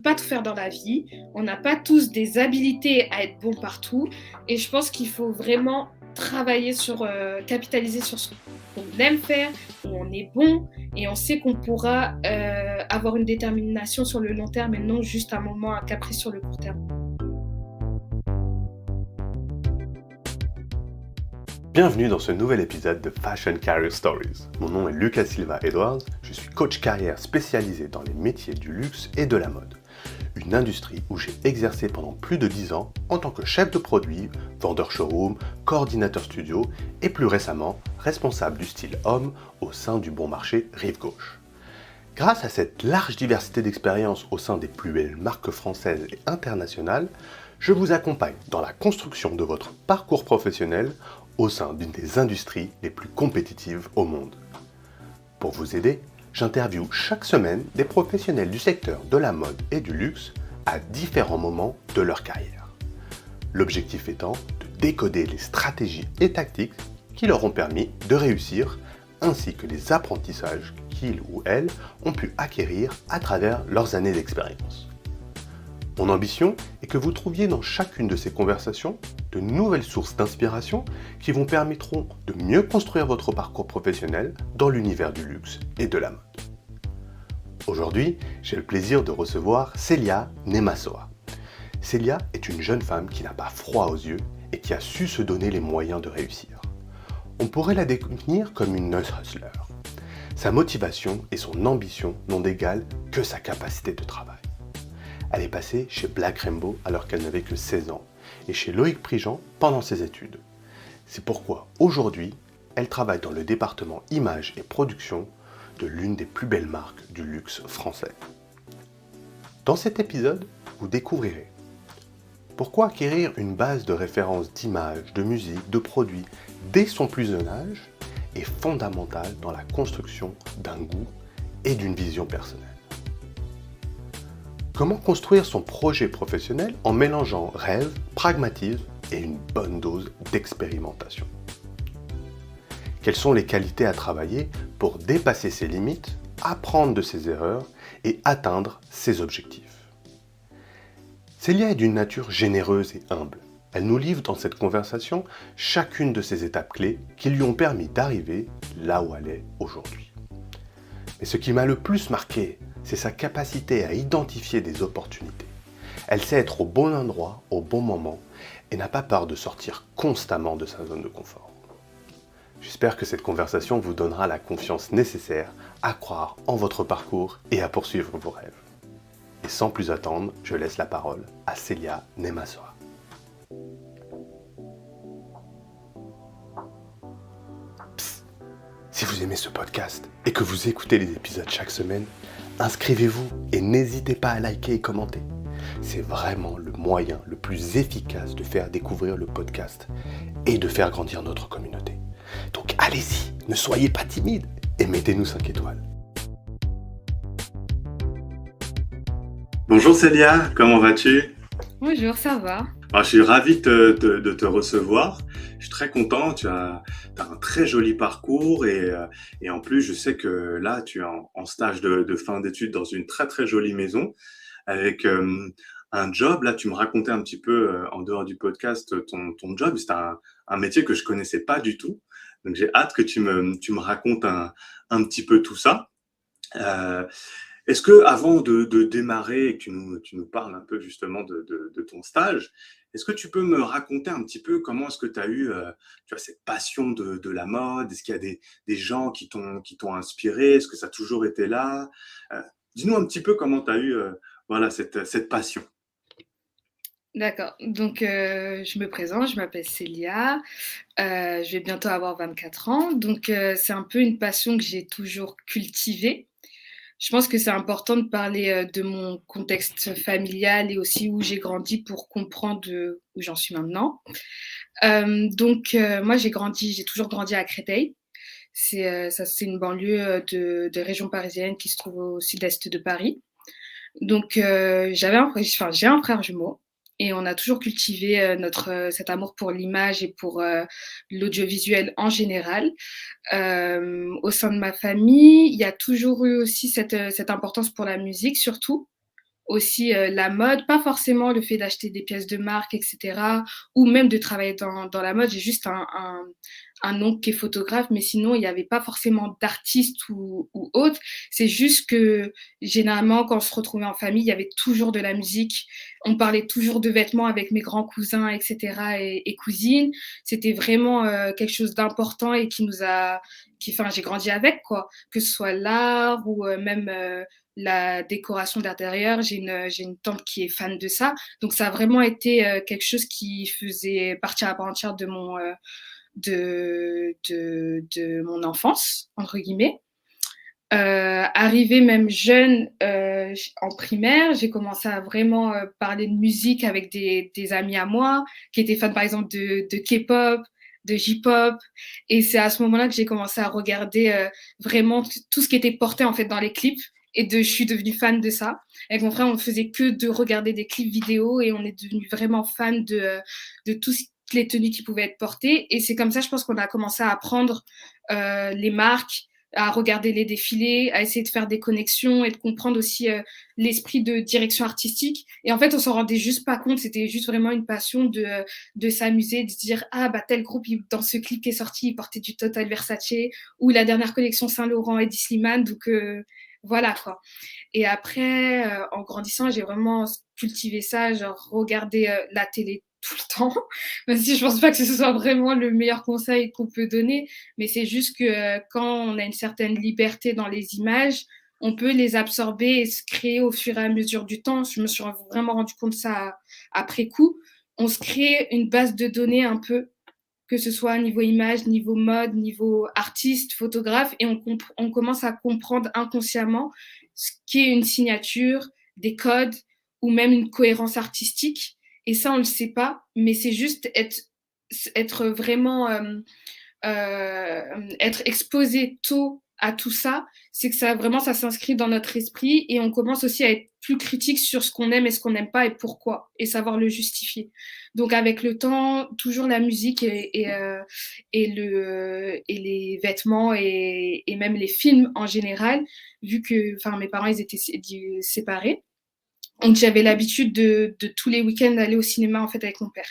Pas tout faire dans la vie, on n'a pas tous des habilités à être bons partout et je pense qu'il faut vraiment travailler sur, capitaliser sur ce qu'on aime faire, où on est bon et on sait qu'on pourra avoir une détermination sur le long terme et non juste un moment, un caprice sur le court terme. Bienvenue dans ce nouvel épisode de Fashion Career Stories. Mon nom est Lucas Silva Edwards, je suis coach carrière spécialisé dans les métiers du luxe et de la mode. Une industrie où j'ai exercé pendant plus de 10 ans en tant que chef de produit, vendeur showroom, coordinateur studio et plus récemment responsable du style homme au sein du bon marché Rive Gauche. Grâce à cette large diversité d'expériences au sein des plus belles marques françaises et internationales, je vous accompagne dans la construction de votre parcours professionnel au sein d'une des industries les plus compétitives au monde. Pour vous aider, j'interviewe chaque semaine des professionnels du secteur de la mode et du luxe à différents moments de leur carrière. L'objectif étant de décoder les stratégies et tactiques qui leur ont permis de réussir, ainsi que les apprentissages qu'ils ou elles ont pu acquérir à travers leurs années d'expérience. Mon ambition est que vous trouviez dans chacune de ces conversations de nouvelles sources d'inspiration qui vous permettront de mieux construire votre parcours professionnel dans l'univers du luxe et de la mode. Aujourd'hui, j'ai le plaisir de recevoir Célia Nemasoa. Célia est une jeune femme qui n'a pas froid aux yeux et qui a su se donner les moyens de réussir. On pourrait la définir comme une hustler. Sa motivation et son ambition n'ont d'égal que sa capacité de travail. Elle est passée chez Black Rainbow alors qu'elle n'avait que 16 ans et chez Loïc Prigent pendant ses études. C'est pourquoi aujourd'hui, elle travaille dans le département images et production de l'une des plus belles marques du luxe français. Dans cet épisode, vous découvrirez pourquoi acquérir une base de référence d'images, de musique, de produits dès son plus jeune âge est fondamental dans la construction d'un goût et d'une vision personnelle. Comment construire son projet professionnel en mélangeant rêve, pragmatisme et une bonne dose d'expérimentation. Quelles sont les qualités à travailler pour dépasser ses limites, apprendre de ses erreurs et atteindre ses objectifs. Célia est d'une nature généreuse et humble. Elle nous livre dans cette conversation chacune de ces étapes clés qui lui ont permis d'arriver là où elle est aujourd'hui. Mais ce qui m'a le plus marqué, c'est sa capacité à identifier des opportunités. Elle sait être au bon endroit, au bon moment, et n'a pas peur de sortir constamment de sa zone de confort. J'espère que cette conversation vous donnera la confiance nécessaire à croire en votre parcours et à poursuivre vos rêves. Et sans plus attendre, je laisse la parole à Célia Nemasoa. Si vous aimez ce podcast et que vous écoutez les épisodes chaque semaine, inscrivez-vous et n'hésitez pas à liker et commenter. C'est vraiment le moyen le plus efficace de faire découvrir le podcast et de faire grandir notre communauté. Donc allez-y, ne soyez pas timide et mettez-nous 5 étoiles. Bonjour Célia, comment vas-tu ? Bonjour, ça va? Alors, je suis ravi de te recevoir. Je suis très content. Tu as un très joli parcours et en plus, je sais que là, tu es en stage de fin d'études dans une très très jolie maison avec un job. Là, tu me racontais un petit peu en dehors du podcast ton job. C'est un métier que je connaissais pas du tout. Donc, j'ai hâte que tu me racontes un petit peu tout ça. Euh, Est-ce que avant de démarrer et que tu nous parles un peu justement de ton stage, est-ce que tu peux me raconter un petit peu comment est-ce que tu as eu tu vois, cette passion de la mode? Est-ce qu'il y a des gens qui t'ont inspiré? Est-ce que ça a toujours été là? Dis-nous un petit peu comment tu as eu voilà, cette passion. D'accord. Donc, je me présente, je m'appelle Célia, je vais bientôt avoir 24 ans. Donc, c'est un peu une passion que j'ai toujours cultivée. Je pense que c'est important de parler de mon contexte familial et aussi où j'ai grandi pour comprendre où j'en suis maintenant. Moi, j'ai toujours grandi à Créteil. C'est une banlieue de région parisienne qui se trouve au sud-est de Paris. Donc, j'ai un frère jumeau et on a toujours cultivé cet amour pour l'image et pour l'audiovisuel en général. Au sein de ma famille, il y a toujours eu aussi cette importance pour la musique, surtout aussi la mode, pas forcément le fait d'acheter des pièces de marque, etc., ou même de travailler dans la mode. J'ai juste un oncle qui est photographe, mais sinon, il n'y avait pas forcément d'artistes ou autre. C'est juste que généralement, quand on se retrouvait en famille, il y avait toujours de la musique. On parlait toujours de vêtements avec mes grands cousins, etc., et cousines. C'était vraiment quelque chose d'important et qui nous a... Enfin, j'ai grandi avec, quoi. Que ce soit l'art ou même la décoration d'intérieur. J'ai une tante qui est fan de ça. Donc, ça a vraiment été quelque chose qui faisait partie à part entière de mon enfance, entre guillemets. Arrivée même jeune en primaire, j'ai commencé à vraiment parler de musique avec des amis à moi qui étaient fans par exemple de K-pop, de J-pop. Et c'est à ce moment-là que j'ai commencé à regarder vraiment tout ce qui était porté en fait dans les clips. Je suis devenue fan de ça. Avec mon frère, on ne faisait que de regarder des clips vidéo et on est devenu vraiment fan de toutes les tenues qui pouvaient être portées. Et c'est comme ça, je pense qu'on a commencé à apprendre les marques, à regarder les défilés, à essayer de faire des connexions et de comprendre aussi l'esprit de direction artistique. Et en fait, on s'en rendait juste pas compte. C'était juste vraiment une passion de s'amuser, de se dire ah bah tel groupe dans ce clip qui est sorti, il portait du Total Versace ou la dernière collection Saint Laurent et Slimane. Donc voilà quoi. Et après, en grandissant, j'ai vraiment cultivé ça, genre regarder la télé tout le temps, même si je pense pas que ce soit vraiment le meilleur conseil qu'on peut donner, mais c'est juste que quand on a une certaine liberté dans les images, on peut les absorber et se créer au fur et à mesure du temps. Je me suis vraiment rendu compte de ça après coup. On se crée une base de données un peu, que ce soit niveau image, niveau mode, niveau artiste, photographe, et on commence à comprendre inconsciemment ce qu'est une signature, des codes ou même une cohérence artistique. Et ça, on ne le sait pas, mais c'est juste être vraiment être exposé tôt à tout ça, c'est que ça vraiment ça s'inscrit dans notre esprit et on commence aussi à être plus critique sur ce qu'on aime et ce qu'on n'aime pas et pourquoi et savoir le justifier. Donc avec le temps, toujours la musique et les vêtements et même les films en général, vu que enfin mes parents ils étaient séparés. Donc j'avais l'habitude de tous les week-ends d'aller au cinéma en fait avec mon père.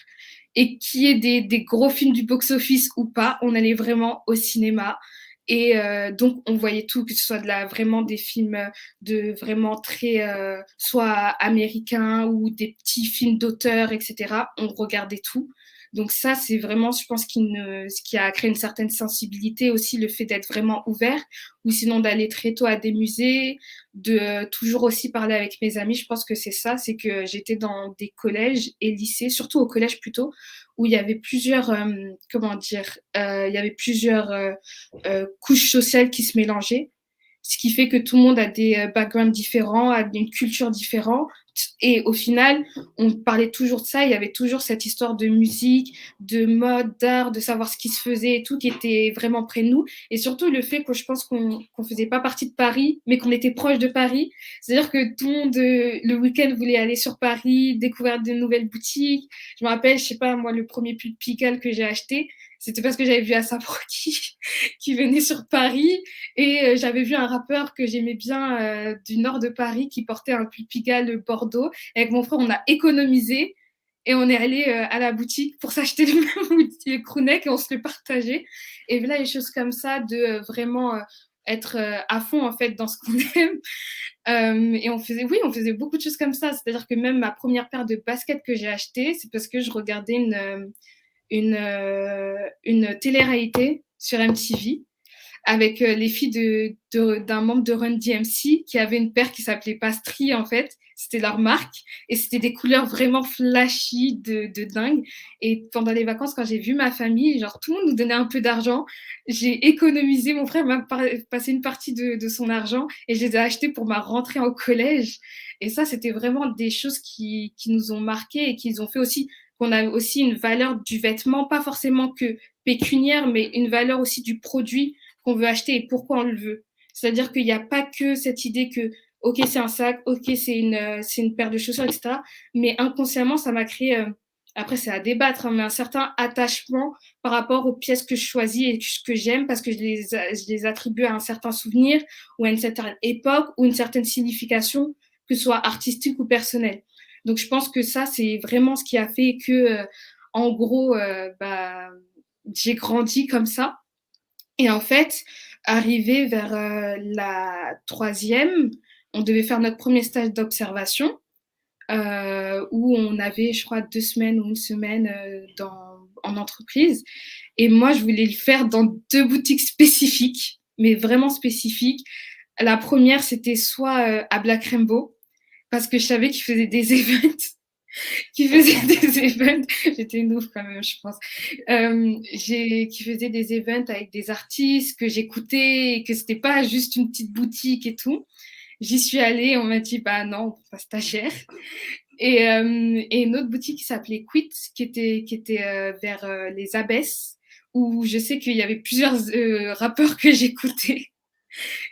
Et qu'il y ait des gros films du box-office ou pas, on allait vraiment au cinéma. Et donc on voyait tout, que ce soit vraiment des films de vraiment très soit américains ou des petits films d'auteur, etc. On regardait tout. Donc ça, c'est vraiment, je pense, ce qui a créé une certaine sensibilité aussi, le fait d'être vraiment ouvert, ou sinon d'aller très tôt à des musées, de toujours aussi parler avec mes amis. Je pense que c'est ça, c'est que j'étais dans des collèges et lycées, surtout au collège plutôt, où il y avait plusieurs, comment dire, il y avait plusieurs couches sociales qui se mélangeaient, ce qui fait que tout le monde a des backgrounds différents, a une culture différente. Et au final, on parlait toujours de ça. Il y avait toujours cette histoire de musique, de mode, d'art, de savoir ce qui se faisait et tout, qui était vraiment près de nous. Et surtout le fait que je pense qu'on faisait pas partie de Paris, mais qu'on était proche de Paris. C'est-à-dire que tout le monde, le week-end, voulait aller sur Paris, découvrir de nouvelles boutiques. Je me rappelle, je sais pas, moi, le premier pull Pigalle que j'ai acheté, c'était parce que j'avais vu Asap Rocky qui venait sur Paris et j'avais vu un rappeur que j'aimais bien du nord de Paris qui portait un pull Pigalle Bordeaux. Et avec mon frère, on a économisé et on est allé à la boutique pour s'acheter le même crewneck et on se le partageait. Et là, les choses comme ça, de vraiment être à fond en fait dans ce qu'on aime. Et on faisait beaucoup de choses comme ça. C'est-à-dire que même ma première paire de baskets que j'ai achetée, c'est parce que je regardais une télé-réalité sur MTV avec les filles d'un membre de Run DMC qui avait une paire qui s'appelait Pastry en fait. C'était leur marque et c'était des couleurs vraiment flashy de dingue. Et pendant les vacances, quand j'ai vu ma famille, genre tout le monde nous donnait un peu d'argent. J'ai économisé, mon frère m'a passé une partie de son argent et je les ai achetés pour ma rentrée au collège. Et ça, c'était vraiment des choses qui nous ont marqués et qui nous ont fait aussi qu'on a aussi une valeur du vêtement, pas forcément que pécuniaire, mais une valeur aussi du produit qu'on veut acheter et pourquoi on le veut. C'est-à-dire qu'il n'y a pas que cette idée que, ok, c'est un sac, ok, c'est une paire de chaussures, etc. Mais inconsciemment, ça m'a créé, après c'est à débattre, hein, mais un certain attachement par rapport aux pièces que je choisis et que j'aime parce que je les attribue à un certain souvenir ou à une certaine époque ou une certaine signification que ce soit artistique ou personnel. Donc je pense que ça, c'est vraiment ce qui a fait que, en gros, j'ai grandi comme ça. Et en fait, arrivé vers la troisième, on devait faire notre premier stage d'observation où on avait, je crois, 2 semaines ou une semaine en entreprise. Et moi, je voulais le faire dans 2 boutiques spécifiques, mais vraiment spécifiques. La première, c'était soit à Black Rainbow, parce que je savais qu'ils faisaient des events. J'étais une ouf quand même, je pense. Qui faisait des events avec des artistes que j'écoutais et que c'était pas juste une petite boutique et tout. J'y suis allée, on m'a dit bah non, pas stagiaire. Et une autre boutique qui s'appelait Quit, qui était vers les Abbesses, où je sais qu'il y avait plusieurs rappeurs que j'écoutais,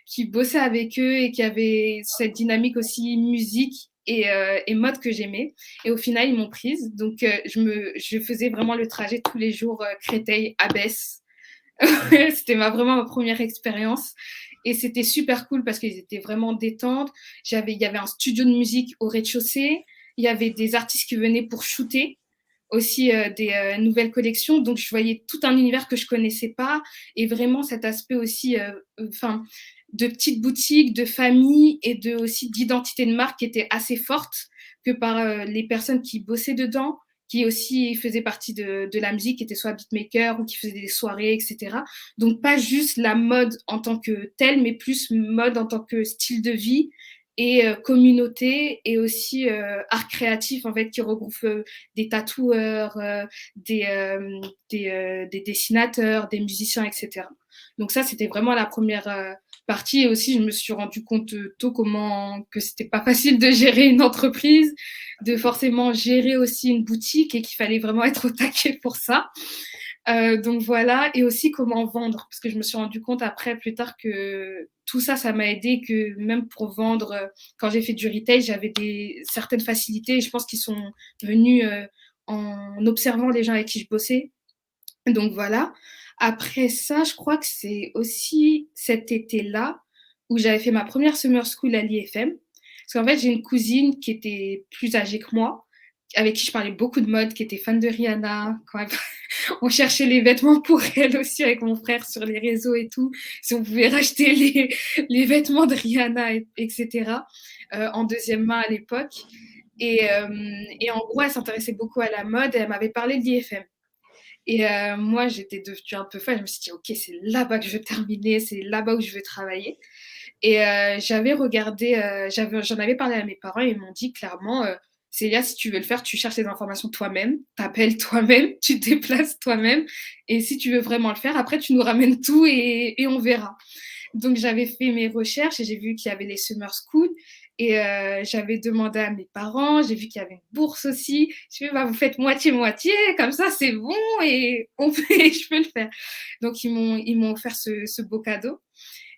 qui bossaient avec eux et qui avaient cette dynamique aussi musique et mode que j'aimais. Et au final, ils m'ont prise. Donc, je faisais vraiment le trajet tous les jours Créteil-Abbesse. C'était vraiment ma première expérience. Et c'était super cool parce qu'ils étaient vraiment détente. Il y avait un studio de musique au rez-de-chaussée. Il y avait des artistes qui venaient pour shooter aussi des nouvelles collections. Donc, je voyais tout un univers que je connaissais pas. Et vraiment cet aspect aussi de petites boutiques, de famille et aussi d'identité de marque qui était assez forte que par les personnes qui bossaient dedans, qui aussi faisaient partie de la musique, qui étaient soit beatmakers ou qui faisaient des soirées, etc. Donc, pas juste la mode en tant que telle, mais plus mode en tant que style de vie et communauté et aussi art créatif, en fait, qui regroupe des tatoueurs, des dessinateurs, des musiciens, etc. Donc ça, c'était vraiment la première partie. Et aussi, je me suis rendu compte tôt que c'était pas facile de gérer une entreprise, de forcément gérer aussi une boutique et qu'il fallait vraiment être au taquet pour ça. Donc voilà, et aussi comment vendre, parce que je me suis rendu compte après, plus tard, que tout ça, ça m'a aidé, que même pour vendre, quand j'ai fait du retail, j'avais certaines facilités, et je pense qu'ils sont venus en observant les gens avec qui je bossais. Donc voilà. Après ça, je crois que c'est aussi cet été-là où j'avais fait ma première summer school à l'IFM. Parce qu'en fait, j'ai une cousine qui était plus âgée que moi, avec qui je parlais beaucoup de mode, qui était fan de Rihanna. On cherchait les vêtements pour elle aussi avec mon frère sur les réseaux et tout. Si on pouvait racheter les vêtements de Rihanna, etc. En deuxième main à l'époque. Et en gros, elle s'intéressait beaucoup à la mode et elle m'avait parlé de l'IFM. Et moi, j'étais devenue un peu folle. Je me suis dit, OK, c'est là-bas que je veux terminer, c'est là-bas où je veux travailler. Et j'avais regardé, j'en avais parlé à mes parents et ils m'ont dit clairement, Célia, si tu veux le faire, tu cherches les informations toi-même, t'appelles toi-même, tu te déplaces toi-même. Et si tu veux vraiment le faire, après, tu nous ramènes tout et on verra. Donc, j'avais fait mes recherches et j'ai vu qu'il y avait les summer schools. Et j'avais demandé à mes parents, j'ai vu qu'il y avait une bourse aussi. Je me suis dit, bah, vous faites moitié-moitié, comme ça c'est bon et je peux le faire. Donc ils m'ont offert ce beau cadeau.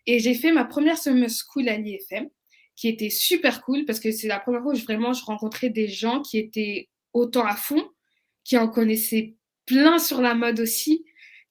Et j'ai fait ma première summer school à l'IFM, qui était super cool parce que c'est la première fois où je rencontrais des gens qui étaient autant à fond, qui en connaissaient plein sur la mode aussi,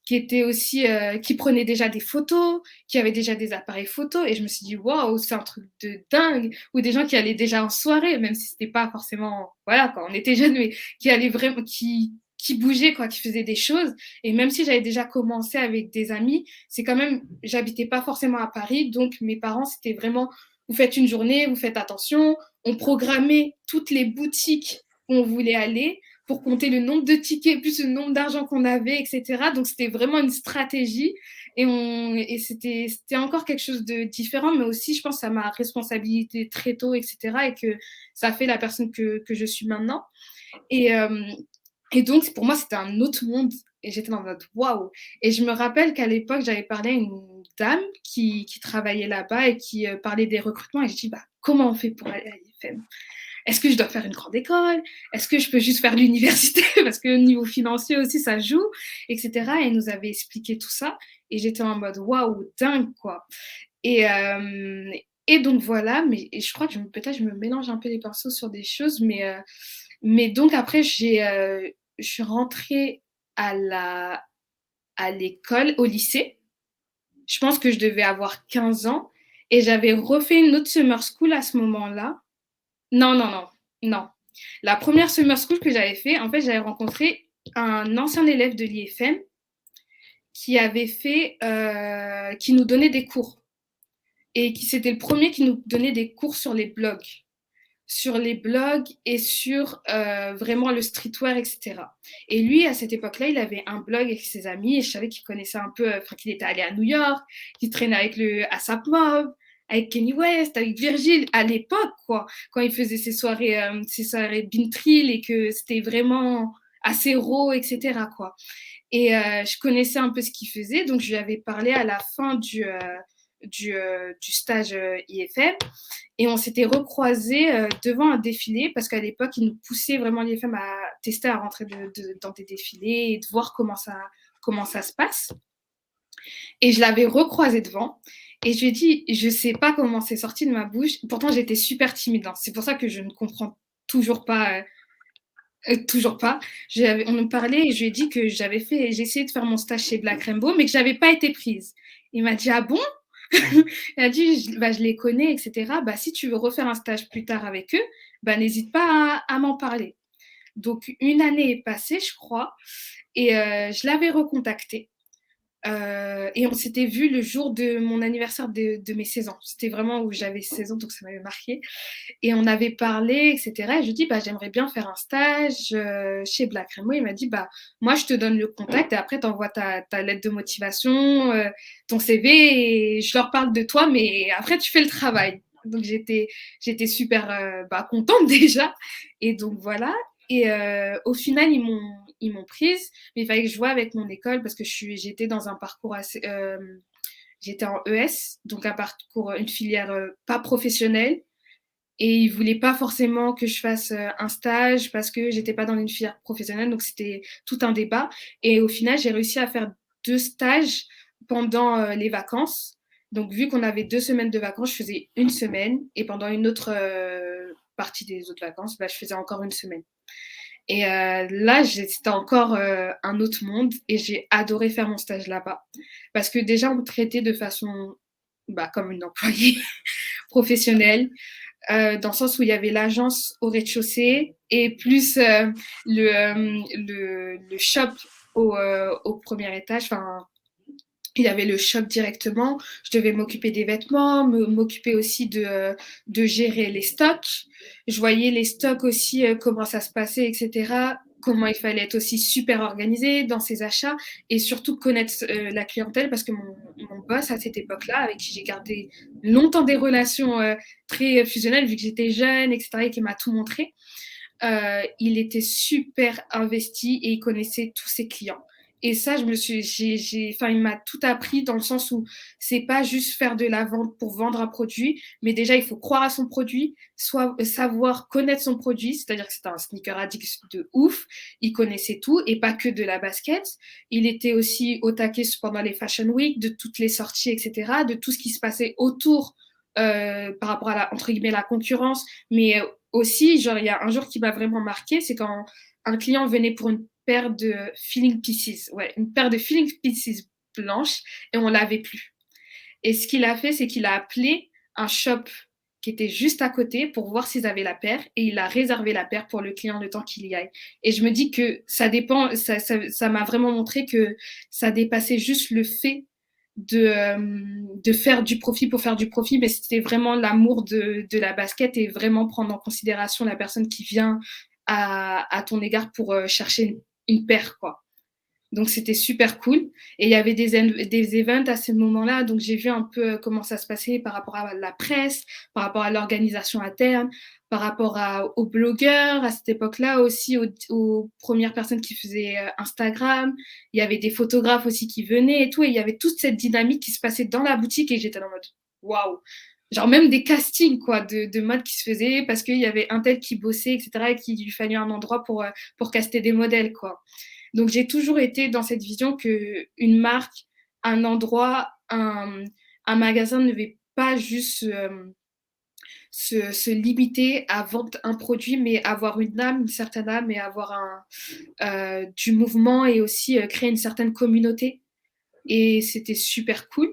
qui étaient aussi, qui prenaient déjà des photos, qui avaient déjà des appareils photos. Et je me suis dit, waouh, c'est un truc de dingue. Ou des gens qui allaient déjà en soirée, même si c'était pas forcément, voilà, quand on était jeunes, mais qui allaient vraiment, qui bougeaient, quoi, qui faisaient des choses. Et même si j'avais déjà commencé avec des amis, c'est quand même, j'habitais pas forcément à Paris, donc mes parents, c'était vraiment, vous faites une journée, vous faites attention, on programmait toutes les boutiques où on voulait aller pour compter le nombre de tickets, plus le nombre d'argent qu'on avait, etc. Donc c'était vraiment une stratégie et c'était encore quelque chose de différent, mais aussi je pense à ma responsabilité très tôt, etc. Et que ça a fait la personne que je suis maintenant. Et, et donc, pour moi, c'était un autre monde. Et j'étais dans mode waouh. Et je me rappelle qu'à l'époque, j'avais parlé à une dame qui travaillait là-bas et qui parlait des recrutements. Et je dis, bah, comment on fait pour aller à l'IFM? Est-ce que je dois faire une grande école? Est-ce que je peux juste faire l'université? Parce que au niveau financier aussi, ça joue, etc. Et elle nous avait expliqué tout ça. Et j'étais en mode waouh, dingue, quoi. Et, euh, et donc voilà, mais je crois que peut-être je me mélange un peu les pinceaux sur des choses, mais donc après, je suis rentrée à l'école, au lycée. Je pense que je devais avoir 15 ans et j'avais refait une autre summer school à ce moment-là. Non, non, non, non. La première summer school que j'avais fait, en fait, j'avais rencontré un ancien élève de l'IFM qui nous donnait des cours et qui c'était le premier qui nous donnait des cours sur les blogs et sur vraiment le streetwear, etc. Et lui, à cette époque-là, il avait un blog avec ses amis et je savais qu'il connaissait un peu, qu'il était allé à New York, qu'il traînait avec le ASAP Mob, avec Kanye West, avec Virgil, à l'époque, quoi, quand il faisait ses soirées Bintrill et que c'était vraiment assez raw, etc., quoi. Et je connaissais un peu ce qu'il faisait, donc je lui avais parlé à la fin du stage IFM. Et on s'était recroisés devant un défilé parce qu'à l'époque, ils nous poussaient vraiment les femmes à tester, à rentrer dans des défilés et de voir comment ça se passe. Et je l'avais recroisé devant. Et je lui ai dit, je sais pas comment c'est sorti de ma bouche. Pourtant, j'étais super timide. Hein. C'est pour ça que je ne comprends toujours pas. Toujours pas. On me parlait et je lui ai dit que j'ai essayé de faire mon stage chez Black Rainbow, mais que j'avais pas été prise. Il m'a dit, ah bon? Il a dit, je les connais, etc. Bah, si tu veux refaire un stage plus tard avec eux, bah, n'hésite pas à m'en parler. Donc, une année est passée, je crois, et je l'avais recontacté. Et on s'était vu le jour de mon anniversaire de mes 16 ans. C'était vraiment où j'avais 16 ans, donc ça m'avait marqué. Et on avait parlé, etc. Et je lui dis, bah, j'aimerais bien faire un stage chez Black Remo. Il m'a dit, bah, moi, je te donne le contact et après, tu envoies ta lettre de motivation, ton CV et je leur parle de toi, mais après, tu fais le travail. Donc, j'étais super contente déjà. Et donc, voilà. Et au final, ils m'ont prise, mais il fallait que je voie avec mon école parce que j'étais dans un parcours assez. J'étais en ES, donc un parcours, une filière pas professionnelle et ils voulaient pas forcément que je fasse un stage parce que j'étais pas dans une filière professionnelle, donc c'était tout un débat. Et au final, j'ai réussi à faire 2 stages pendant les vacances. Donc vu qu'on avait 2 semaines de vacances, je faisais une semaine et pendant une autre partie des autres vacances, bah, je faisais encore une semaine. Et là, c'était encore un autre monde et j'ai adoré faire mon stage là-bas parce que déjà on me traitait de façon comme une employée professionnelle dans le sens où il y avait l'agence au rez-de-chaussée et plus le shop au premier étage. Enfin, il y avait le shop directement. Je devais m'occuper des vêtements, m'occuper aussi de gérer les stocks. Je voyais les stocks aussi, comment ça se passait, etc. Comment il fallait être aussi super organisé dans ses achats et surtout connaître la clientèle parce que mon boss à cette époque-là, avec qui j'ai gardé longtemps des relations très fusionnelles vu que j'étais jeune, etc. et qui m'a tout montré, il était super investi et il connaissait tous ses clients. Et ça, il m'a tout appris dans le sens où c'est pas juste faire de la vente pour vendre un produit, mais déjà il faut croire à son produit, soit savoir connaître son produit, c'est-à-dire que c'était un sneaker addict de ouf, il connaissait tout et pas que de la basket. Il était aussi au taquet pendant les Fashion Week, de toutes les sorties, etc., de tout ce qui se passait autour par rapport à entre guillemets la concurrence, mais aussi, genre, il y a un jour qui m'a vraiment marqué, c'est quand un client venait pour une paire de filling pieces, ouais, une paire de filling pieces blanches, et on l'avait plus. Et ce qu'il a fait, c'est qu'il a appelé un shop qui était juste à côté pour voir s'ils avaient la paire, et il a réservé la paire pour le client le temps qu'il y aille. Et je me dis que ça dépend, ça m'a vraiment montré que ça dépassait juste le fait de faire du profit pour faire du profit, mais c'était vraiment l'amour de la basket et vraiment prendre en considération la personne qui vient à ton égard pour chercher une paire, quoi. Donc c'était super cool. Et il y avait des events à ce moment-là, donc j'ai vu un peu comment ça se passait par rapport à la presse, par rapport à l'organisation interne, par rapport aux blogueurs à cette époque-là aussi, aux premières personnes qui faisaient Instagram. Il y avait des photographes aussi qui venaient et tout, et il y avait toute cette dynamique qui se passait dans la boutique et j'étais en mode waouh! Genre même des castings quoi, de mode qui se faisaient parce qu'il y avait un tel qui bossait, etc., et qu'il lui fallait un endroit pour caster des modèles, quoi. Donc j'ai toujours été dans cette vision qu'une marque, un endroit, un magasin ne devait pas juste se limiter à vendre un produit, mais avoir une âme, une certaine âme et avoir du mouvement et aussi créer une certaine communauté. Et c'était super cool.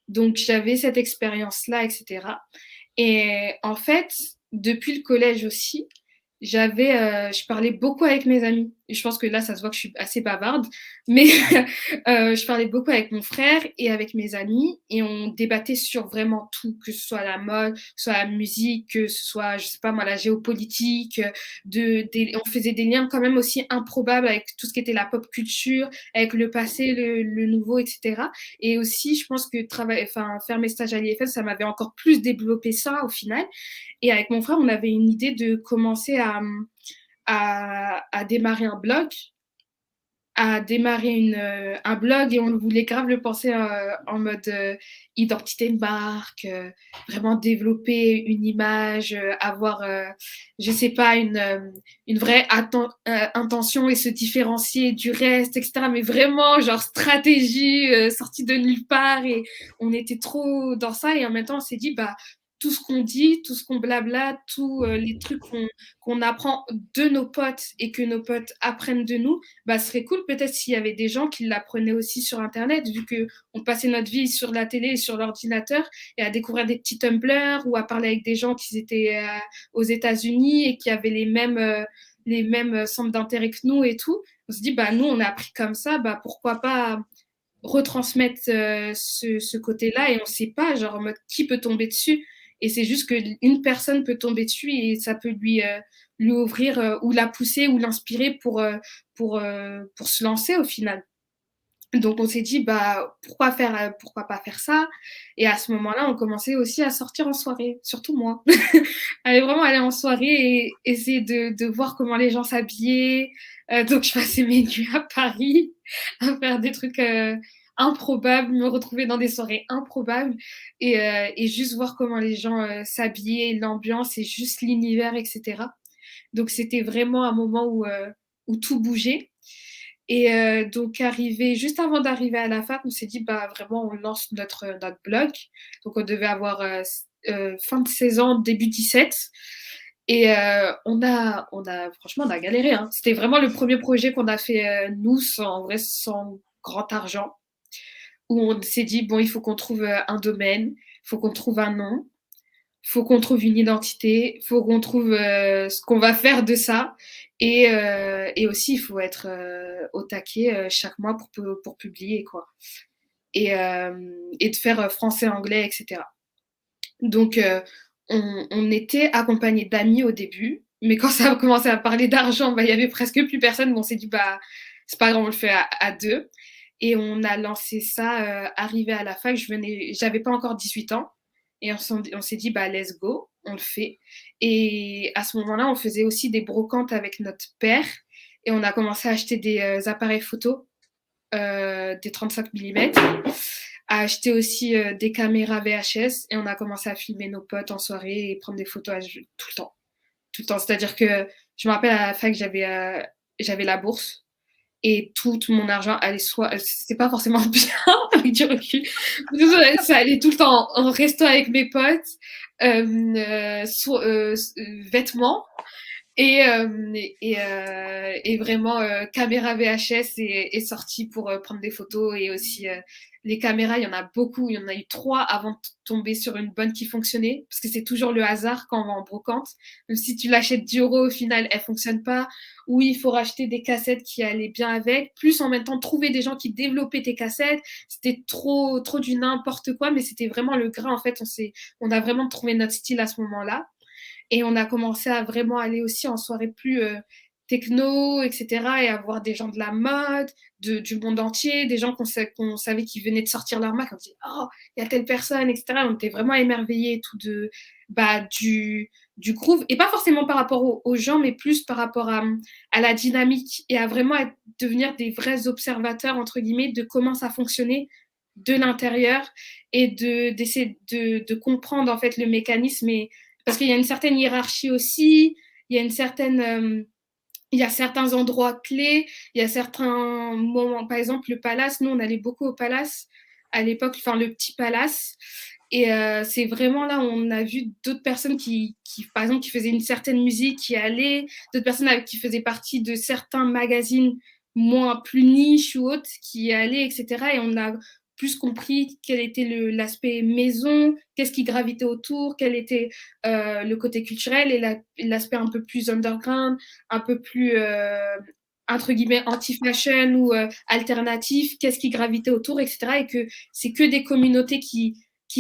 Donc j'avais cette expérience-là, etc. Et en fait, depuis le collège aussi, je parlais beaucoup avec mes amis. Et je pense que là, ça se voit que je suis assez bavarde, mais je parlais beaucoup avec mon frère et avec mes amis, et on débattait sur vraiment tout, que ce soit la mode, que ce soit la musique, que ce soit, je sais pas moi, la géopolitique. On faisait des liens quand même aussi improbables avec tout ce qui était la pop culture, avec le passé, le nouveau, etc. Et aussi, je pense que faire mes stages à l'IFS, ça m'avait encore plus développé ça au final. Et avec mon frère, on avait une idée de commencer à démarrer un blog, un blog, et on voulait grave le penser en mode identité de marque, vraiment développer une image, avoir, je sais pas, une vraie intention et se différencier du reste, etc. Mais vraiment, genre stratégie sortie de nulle part, et on était trop dans ça, et en même temps, on s'est dit, bah, tout ce qu'on dit, tout ce qu'on blabla, tous les trucs qu'on apprend de nos potes et que nos potes apprennent de nous, bah, ce serait cool peut-être s'il y avait des gens qui l'apprenaient aussi sur Internet, vu qu'on passait notre vie sur la télé et sur l'ordinateur, et à découvrir des petits Tumblr ou à parler avec des gens qui étaient aux États-Unis et qui avaient les mêmes centres d'intérêt que nous et tout. On se dit, bah, nous, on a appris comme ça, bah, pourquoi pas retransmettre ce côté-là, et on ne sait pas, genre, en mode, qui peut tomber dessus. Et c'est juste qu'une personne peut tomber dessus et ça peut lui ouvrir ou la pousser ou l'inspirer pour se lancer au final. Donc on s'est dit, bah, pourquoi pas faire ça. Et à ce moment-là, on commençait aussi à sortir en soirée, surtout moi. Aller en soirée et essayer de voir comment les gens s'habillaient. Donc je passais mes nuits à Paris à faire des trucs improbables, me retrouver dans des soirées improbables, et juste voir comment les gens s'habillaient, l'ambiance et juste l'univers, etc. Donc c'était vraiment un moment où tout bougeait. Et donc, juste avant d'arriver à la fac, on s'est dit, bah, vraiment, on lance notre blog. Donc, on devait avoir fin de saison, début 17. Et franchement, on a galéré, hein. C'était vraiment le premier projet qu'on a fait, nous, sans grand argent, où on s'est dit, bon, il faut qu'on trouve un domaine, il faut qu'on trouve un nom, il faut qu'on trouve une identité, il faut qu'on trouve ce qu'on va faire de ça. Et aussi, il faut être au taquet chaque mois pour publier, quoi. Et de faire français-anglais, etc. Donc, on était accompagnés d'amis au début, mais quand ça a commencé à parler d'argent, bah, il y avait presque plus personne. Bon, on s'est dit, bah, c'est pas grave, on le fait à deux. Et on a lancé ça, arrivé à la fac, j'avais pas encore 18 ans. Et on s'est dit, bah, let's go, on le fait. Et à ce moment-là, on faisait aussi des brocantes avec notre père. Et on a commencé à acheter des appareils photo, des 35 mm, à acheter aussi des caméras VHS. Et on a commencé à filmer nos potes en soirée et prendre des photos tout le temps. Tout le temps. C'est-à-dire que je me rappelle à la fac, j'avais la bourse. Et tout mon argent allait c'est pas forcément bien avec du recul, ça allait tout le temps en resto avec mes potes, vêtements, et vraiment caméra VHS est sortie pour prendre des photos. Et aussi les caméras, il y en a beaucoup, il y en a eu 3 avant de tomber sur une bonne qui fonctionnait, parce que c'est toujours le hasard quand on va en brocante. Même si tu l'achètes 10 euros, au final elle fonctionne pas. Oui, il faut racheter des cassettes qui allaient bien avec, plus en même temps trouver des gens qui développaient tes cassettes. C'était trop du n'importe quoi, mais c'était vraiment le grain. En fait, on a vraiment trouvé notre style à ce moment-là. Et on a commencé à vraiment aller aussi en soirée plus techno, etc. Et à voir des gens de la mode, du monde entier, des gens qu'on savait qui venaient de sortir leur marque. On se dit, oh, il y a telle personne, etc. On était vraiment émerveillés tout du groove. Et pas forcément par rapport aux gens, mais plus par rapport à la dynamique, et à vraiment devenir des vrais observateurs, entre guillemets, de comment ça fonctionnait de l'intérieur, et d'essayer de comprendre en fait le mécanisme. Parce qu'il y a une certaine hiérarchie aussi, il y a certains endroits clés, il y a certains moments. Par exemple, le Palace, nous, on allait beaucoup au Palace à l'époque, enfin, le petit Palace. Et c'est vraiment là où on a vu d'autres personnes par exemple, qui faisaient une certaine musique, qui allaient, d'autres personnes qui faisaient partie de certains magazines plus niches ou autres, qui allaient, etc. Et on a plus compris quel était l'aspect maison, qu'est-ce qui gravitait autour, quel était le côté culturel et l'aspect un peu plus underground, un peu plus entre guillemets anti-fashion ou alternatif, qu'est-ce qui gravitait autour, etc. Et que c'est que des communautés qui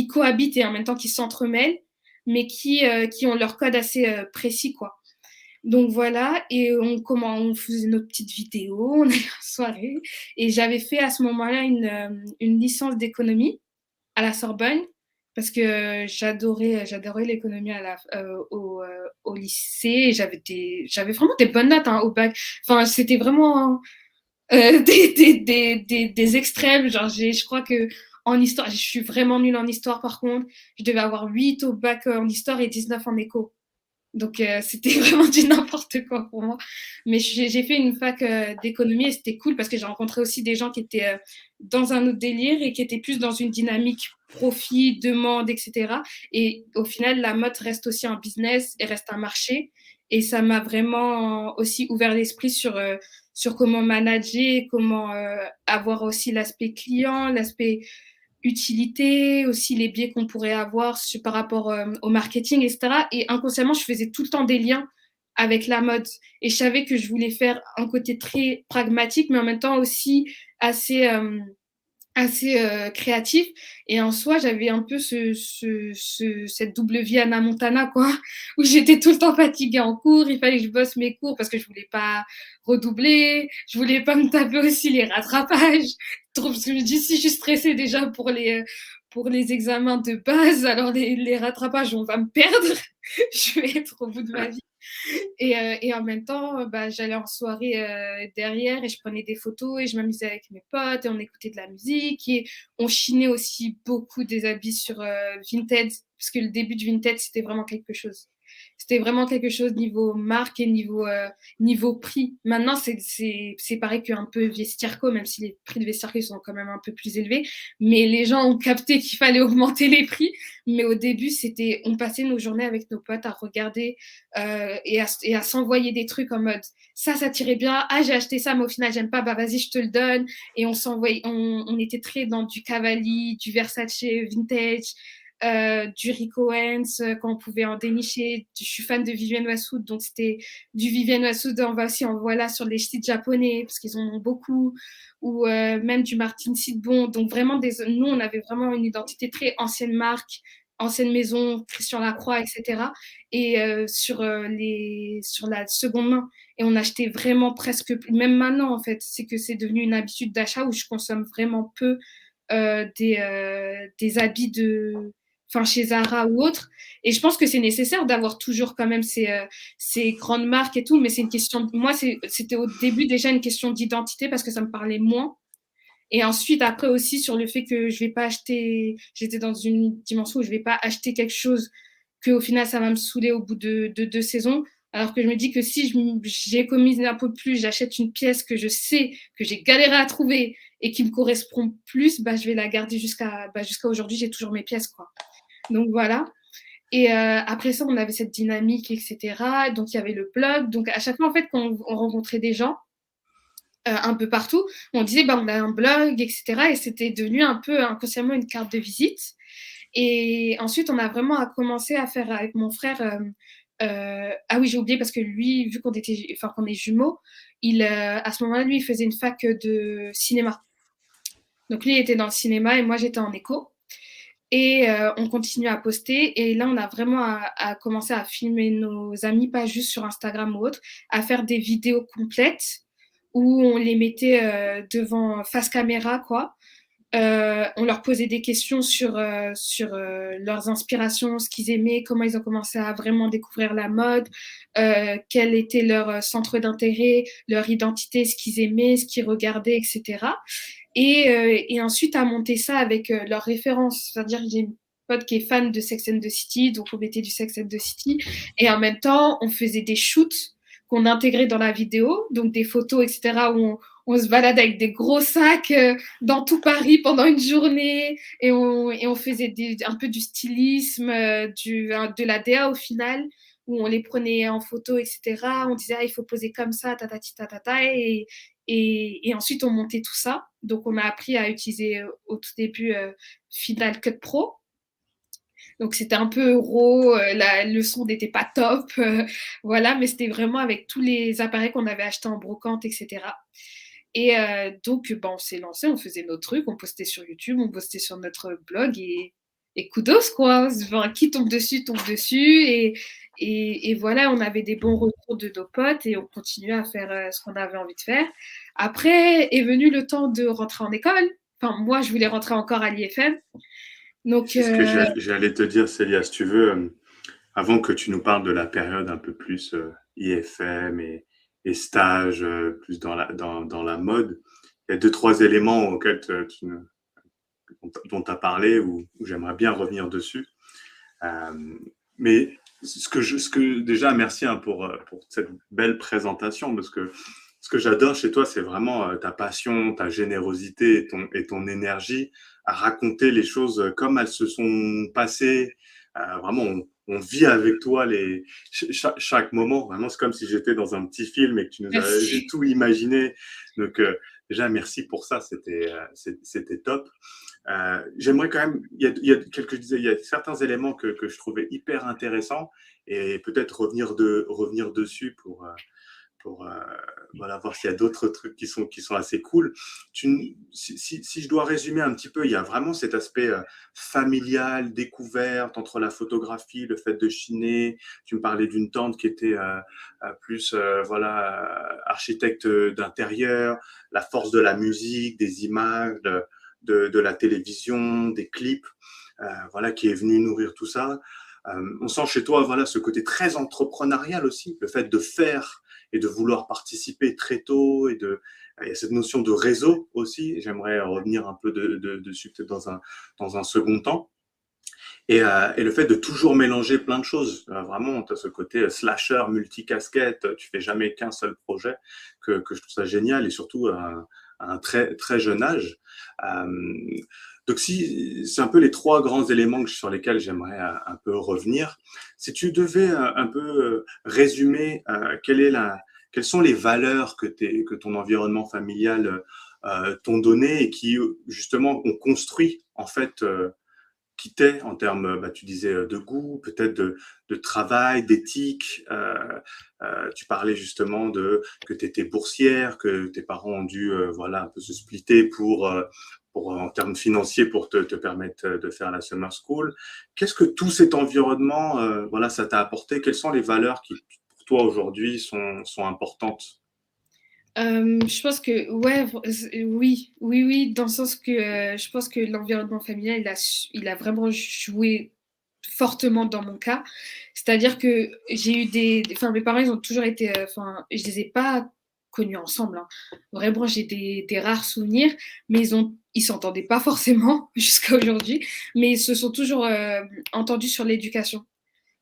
cohabitent et en même temps qui s'entremêlent, mais qui ont leur code assez précis, quoi. Donc voilà, et on faisait notre petite vidéo, on allait en soirée, et j'avais fait à ce moment-là une licence d'économie à la Sorbonne, parce que j'adorais l'économie au lycée, et j'avais vraiment des bonnes notes hein, au bac. Enfin, c'était vraiment des extrêmes. Genre, je crois que en histoire, je suis vraiment nulle en histoire par contre. Je devais avoir 8 au bac en histoire et 19 en éco. Donc, c'était vraiment du n'importe quoi pour moi. Mais j'ai fait une fac d'économie et c'était cool parce que j'ai rencontré aussi des gens qui étaient dans un autre délire et qui étaient plus dans une dynamique profit, demande, etc. Et au final, la mode reste aussi un business et reste un marché. Et ça m'a vraiment aussi ouvert l'esprit sur comment manager, comment avoir aussi l'aspect client, l'aspect utilité, aussi les biais qu'on pourrait avoir par rapport au marketing, etc. Et inconsciemment, je faisais tout le temps des liens avec la mode. Et je savais que je voulais faire un côté très pragmatique, mais en même temps aussi assez créatif. Et en soi, j'avais un peu cette double vie Anna Montana, quoi, où j'étais tout le temps fatiguée en cours. Il fallait que je bosse mes cours parce que je voulais pas redoubler. Je voulais pas me taper aussi les rattrapages. Trop, parce que je me dis, si je suis stressée déjà pour les examens de base, alors les rattrapages, on va me perdre. Je vais être au bout de ma vie. Et en même temps, bah, j'allais en soirée derrière et je prenais des photos et je m'amusais avec mes potes et on écoutait de la musique et on chinait aussi beaucoup des habits sur Vinted parce que le début du Vinted, c'était vraiment quelque chose. C'était vraiment quelque chose niveau marque et niveau prix. Maintenant, c'est pareil qu'un peu Vestiaire-Co, même si les prix de Vestiaire-Co sont quand même un peu plus élevés. Mais les gens ont capté qu'il fallait augmenter les prix. Mais au début, on passait nos journées avec nos potes à regarder et à s'envoyer des trucs en mode ça tirait bien, ah j'ai acheté ça mais au final j'aime pas, bah vas-y je te le donne. Et on était très dans du Cavalli, du Versace vintage, du Rick Owens quand on pouvait en dénicher. Je suis fan de Vivienne Westwood, donc c'était du Vivienne Westwood, on va aussi en voilà sur les sites japonais parce qu'ils en ont beaucoup, ou même du Martin Sidbon. Donc vraiment nous on avait vraiment une identité très ancienne marque, ancienne maison, Christian Lacroix, etc. Et sur la seconde main. Et on achetait vraiment presque, même maintenant en fait, c'est que c'est devenu une habitude d'achat où je consomme vraiment peu des habits enfin chez Zara ou autre. Et je pense que c'est nécessaire d'avoir toujours quand même ces grandes marques et tout, mais c'est une question, moi c'était au début déjà une question d'identité parce que ça me parlait moins. Et ensuite, après aussi, sur le fait que je vais pas acheter, j'étais dans une dimension où je vais pas acheter quelque chose que au final, ça va me saouler au bout de 2 saisons. Alors que je me dis que si j'économise un peu plus, j'achète une pièce que je sais que j'ai galéré à trouver et qui me correspond plus, bah, je vais la garder jusqu'à aujourd'hui. J'ai toujours mes pièces, quoi. Donc voilà. Et après ça, on avait cette dynamique, etc. Donc il y avait le blog. Donc à chaque fois, en fait, quand on rencontrait des gens, un peu partout. On disait, bah, on a un blog, etc. Et c'était devenu un peu inconsciemment une carte de visite. Et ensuite, on a vraiment commencé à faire avec mon frère. Ah oui, j'ai oublié parce que lui, vu qu'on est jumeaux, à ce moment-là, lui, il faisait une fac de cinéma. Donc lui, il était dans le cinéma et moi, j'étais en éco. Et on continue à poster. Et là, on a vraiment à commencer à filmer nos amis, pas juste sur Instagram ou autre, à faire des vidéos complètes où on les mettait devant face caméra, quoi. On leur posait des questions sur leurs inspirations, ce qu'ils aimaient, comment ils ont commencé à vraiment découvrir la mode, quel était leur centre d'intérêt, leur identité, ce qu'ils aimaient, ce qu'ils regardaient, etc. Et ensuite à monter ça avec leurs références. C'est-à-dire que j'ai une pote qui est fan de Sex and the City, donc on mettait du Sex and the City. Et en même temps, on faisait des shoots qu'on intégrait dans la vidéo, donc des photos, etc., où on se balade avec des gros sacs dans tout Paris pendant une journée et on faisait un peu du stylisme, de la DA au final, où on les prenait en photo, etc. On disait, ah, il faut poser comme ça, tatati, tatata, Et ensuite, on montait tout ça. Donc, on a appris à utiliser au tout début Final Cut Pro. Donc, c'était un peu raw, le son n'était pas top, voilà, mais c'était vraiment avec tous les appareils qu'on avait achetés en brocante, etc. Et donc, on s'est lancé, on faisait nos trucs, on postait sur YouTube, on postait sur notre blog et kudos, quoi. Enfin, qui tombe dessus, tombe dessus. Et voilà, on avait des bons retours de nos potes et on continuait à faire ce qu'on avait envie de faire. Après est venu le temps de rentrer en école. Enfin, moi, je voulais rentrer encore à l'IFM. Donc, C'est ce que j'allais te dire, Célia, si tu veux, avant que tu nous parles de la période un peu plus IFM et stage, plus dans la mode, il y a deux, trois éléments auxquels dont tu as parlé où j'aimerais bien revenir dessus. Mais déjà, merci hein, pour cette belle présentation, parce que ce que j'adore chez toi, c'est vraiment ta passion, ta générosité et ton énergie à raconter les choses comme elles se sont passées. Vraiment, on vit avec toi chaque moment. Vraiment, c'est comme si j'étais dans un petit film et que j'ai merci. tout imaginé. Donc, déjà, merci pour ça. C'était top. J'aimerais quand même, il y a quelques, je disais, il y a certains éléments que je trouvais hyper intéressants et peut-être revenir dessus pour voilà, voir s'il y a d'autres trucs qui sont assez cool. Si je dois résumer un petit peu, il y a vraiment cet aspect familial, découverte entre la photographie, le fait de chiner. Tu me parlais d'une tante qui était plus voilà, architecte d'intérieur, la force de la musique, des images, de la télévision, des clips, voilà, qui est venu nourrir tout ça. On sent chez toi voilà, ce côté très entrepreneurial aussi, le fait de faire et de vouloir participer très tôt il y a cette notion de réseau aussi. J'aimerais revenir un peu dessus peut-être dans un second temps. Et le fait de toujours mélanger plein de choses. Vraiment, tu as ce côté slasher, multicasquette, tu fais jamais qu'un seul projet, que je trouve ça génial, et surtout à un très, très jeune âge. Donc, si c'est un peu les trois grands éléments sur lesquels j'aimerais un peu revenir. Si tu devais un peu résumer quelles sont les valeurs que ton environnement familial t'ont donné et qui justement ont construit en fait qui t'est en termes, bah, tu disais, de goût, peut-être de travail, d'éthique. Tu parlais justement que tu étais boursière, que tes parents ont dû voilà, un peu se splitter en termes financiers pour te permettre de faire la summer school. Qu'est-ce que tout cet environnement, voilà, ça t'a apporté? Quelles sont les valeurs qui, pour toi, aujourd'hui, sont importantes? Je pense que ouais, oui, oui, oui, dans le sens que je pense que l'environnement familial, il a vraiment joué fortement dans mon cas. C'est-à-dire que j'ai eu enfin, mes parents, ils ont toujours été, enfin, je les ai pas connus ensemble, hein. Vraiment, j'ai des rares souvenirs, mais ils s'entendaient pas forcément jusqu'à aujourd'hui, mais ils se sont toujours entendus sur l'éducation.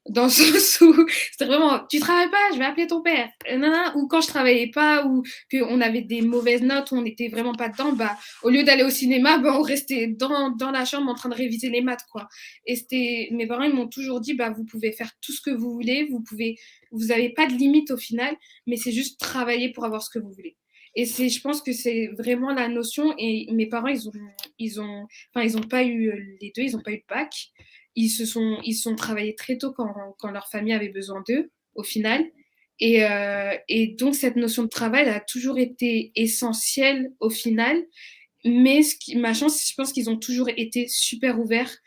Dans le sens où c'était vraiment, tu travailles pas, je vais appeler ton père. Nanana. Ou quand je travaillais pas, ou qu'on avait des mauvaises notes, où on n'était vraiment pas dedans, bah, au lieu d'aller au cinéma, bah, on restait dans la chambre en train de réviser les maths, quoi. Et mes parents, ils m'ont toujours dit, bah, vous pouvez faire tout ce que vous voulez, vous avez pas de limite au final, mais c'est juste travailler pour avoir ce que vous voulez. Et je pense que c'est vraiment la notion. Et mes parents, ils ont pas eu les deux, ils ont pas eu de bac. Ils se sont travaillés très tôt quand leur famille avait besoin d'eux, au final. Et donc, cette notion de travail a toujours été essentielle au final. Mais ma chance, je pense qu'ils ont toujours été super ouverts,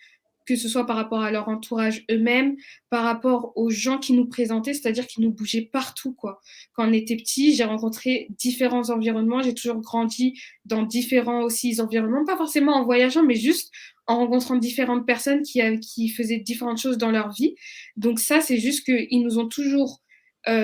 que ce soit par rapport à leur entourage eux-mêmes, par rapport aux gens qui nous présentaient, c'est-à-dire qu'ils nous bougeaient partout, quoi. Quand on était petit, j'ai rencontré différents environnements, j'ai toujours grandi dans différents aussi environnements, pas forcément en voyageant, mais juste en rencontrant différentes personnes qui faisaient différentes choses dans leur vie. Donc ça, c'est juste qu'ils nous ont toujours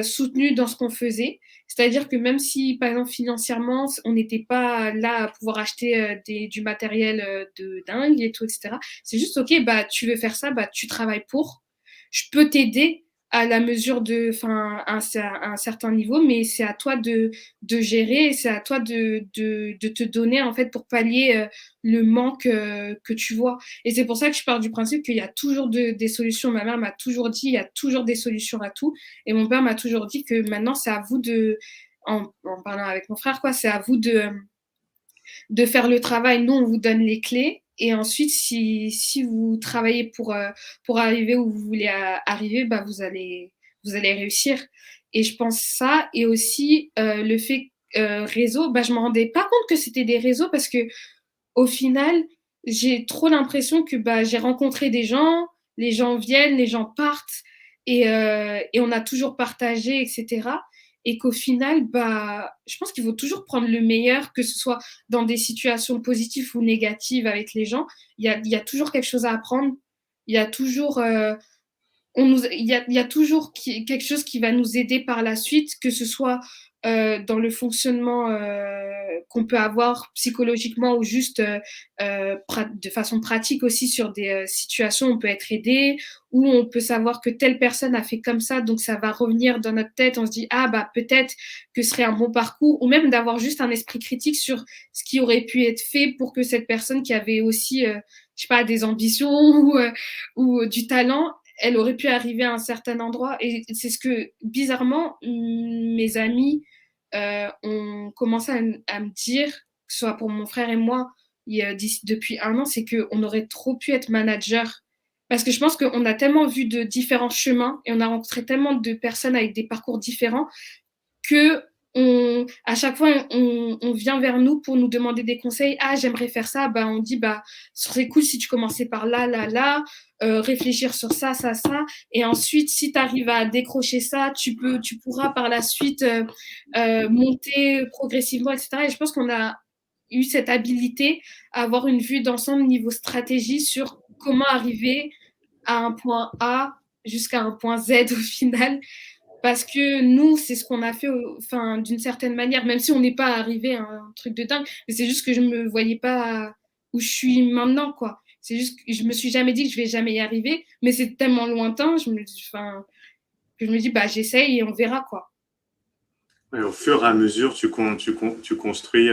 soutenus dans ce qu'on faisait. C'est-à-dire que même si, par exemple, financièrement, on n'était pas là à pouvoir acheter du matériel de dingue et tout, etc., c'est juste, OK, bah, tu veux faire ça, bah, tu travailles pour. Je peux t'aider à la mesure enfin, à un certain niveau, mais c'est à toi de gérer et c'est à toi de te donner, en fait, pour pallier le manque que tu vois. Et c'est pour ça que je pars du principe qu'il y a toujours des solutions. Ma mère m'a toujours dit, il y a toujours des solutions à tout. Et mon père m'a toujours dit que maintenant, c'est à vous en parlant avec mon frère, quoi. C'est à vous de faire le travail. Nous, on vous donne les clés. Et ensuite, si vous travaillez pour arriver où vous voulez arriver, bah, vous allez réussir. Et je pense ça. Et aussi, le fait réseau, bah, je ne me rendais pas compte que c'était des réseaux parce que au final, j'ai trop l'impression que bah, j'ai rencontré des gens, les gens viennent, les gens partent, et on a toujours partagé, etc. Et qu'au final, bah, je pense qu'il faut toujours prendre le meilleur, que ce soit dans des situations positives ou négatives avec les gens. Il y a toujours quelque chose à apprendre. Il y a toujours il y a toujours quelque chose qui va nous aider par la suite, que ce soit dans le fonctionnement qu'on peut avoir psychologiquement ou juste de façon pratique aussi sur des situations où on peut être aidé, où on peut savoir que telle personne a fait comme ça, donc ça va revenir dans notre tête, on se dit ah bah peut-être que ce serait un bon parcours, ou même d'avoir juste un esprit critique sur ce qui aurait pu être fait pour que cette personne qui avait aussi je sais pas, des ambitions ou du talent, elle aurait pu arriver à un certain endroit. Et c'est ce que, bizarrement, mes amis ont commencé à me dire, que ce soit pour mon frère et moi, depuis 1 an, c'est qu'on aurait trop pu être manager. Parce que je pense qu'on a tellement vu de différents chemins et on a rencontré tellement de personnes avec des parcours différents que à chaque fois, on vient vers nous pour nous demander des conseils. Ah, j'aimerais faire ça. Bah, on dit, bah, ce serait cool si tu commençais par là, là, là, réfléchir sur ça, ça, ça. Et ensuite, si tu arrives à décrocher ça, tu pourras par la suite monter progressivement, etc. Et je pense qu'on a eu cette habilité à avoir une vue d'ensemble niveau stratégie sur comment arriver à un point A jusqu'à un point Z au final. Parce que nous, c'est ce qu'on a fait, enfin, d'une certaine manière, même si on n'est pas arrivé à un truc de dingue, mais c'est juste que je me voyais pas où je suis maintenant, quoi. C'est juste que je me suis jamais dit que je vais jamais y arriver, mais c'est tellement lointain, enfin, que je me dis, bah, j'essaye et on verra, quoi. Et au fur et à mesure, tu construis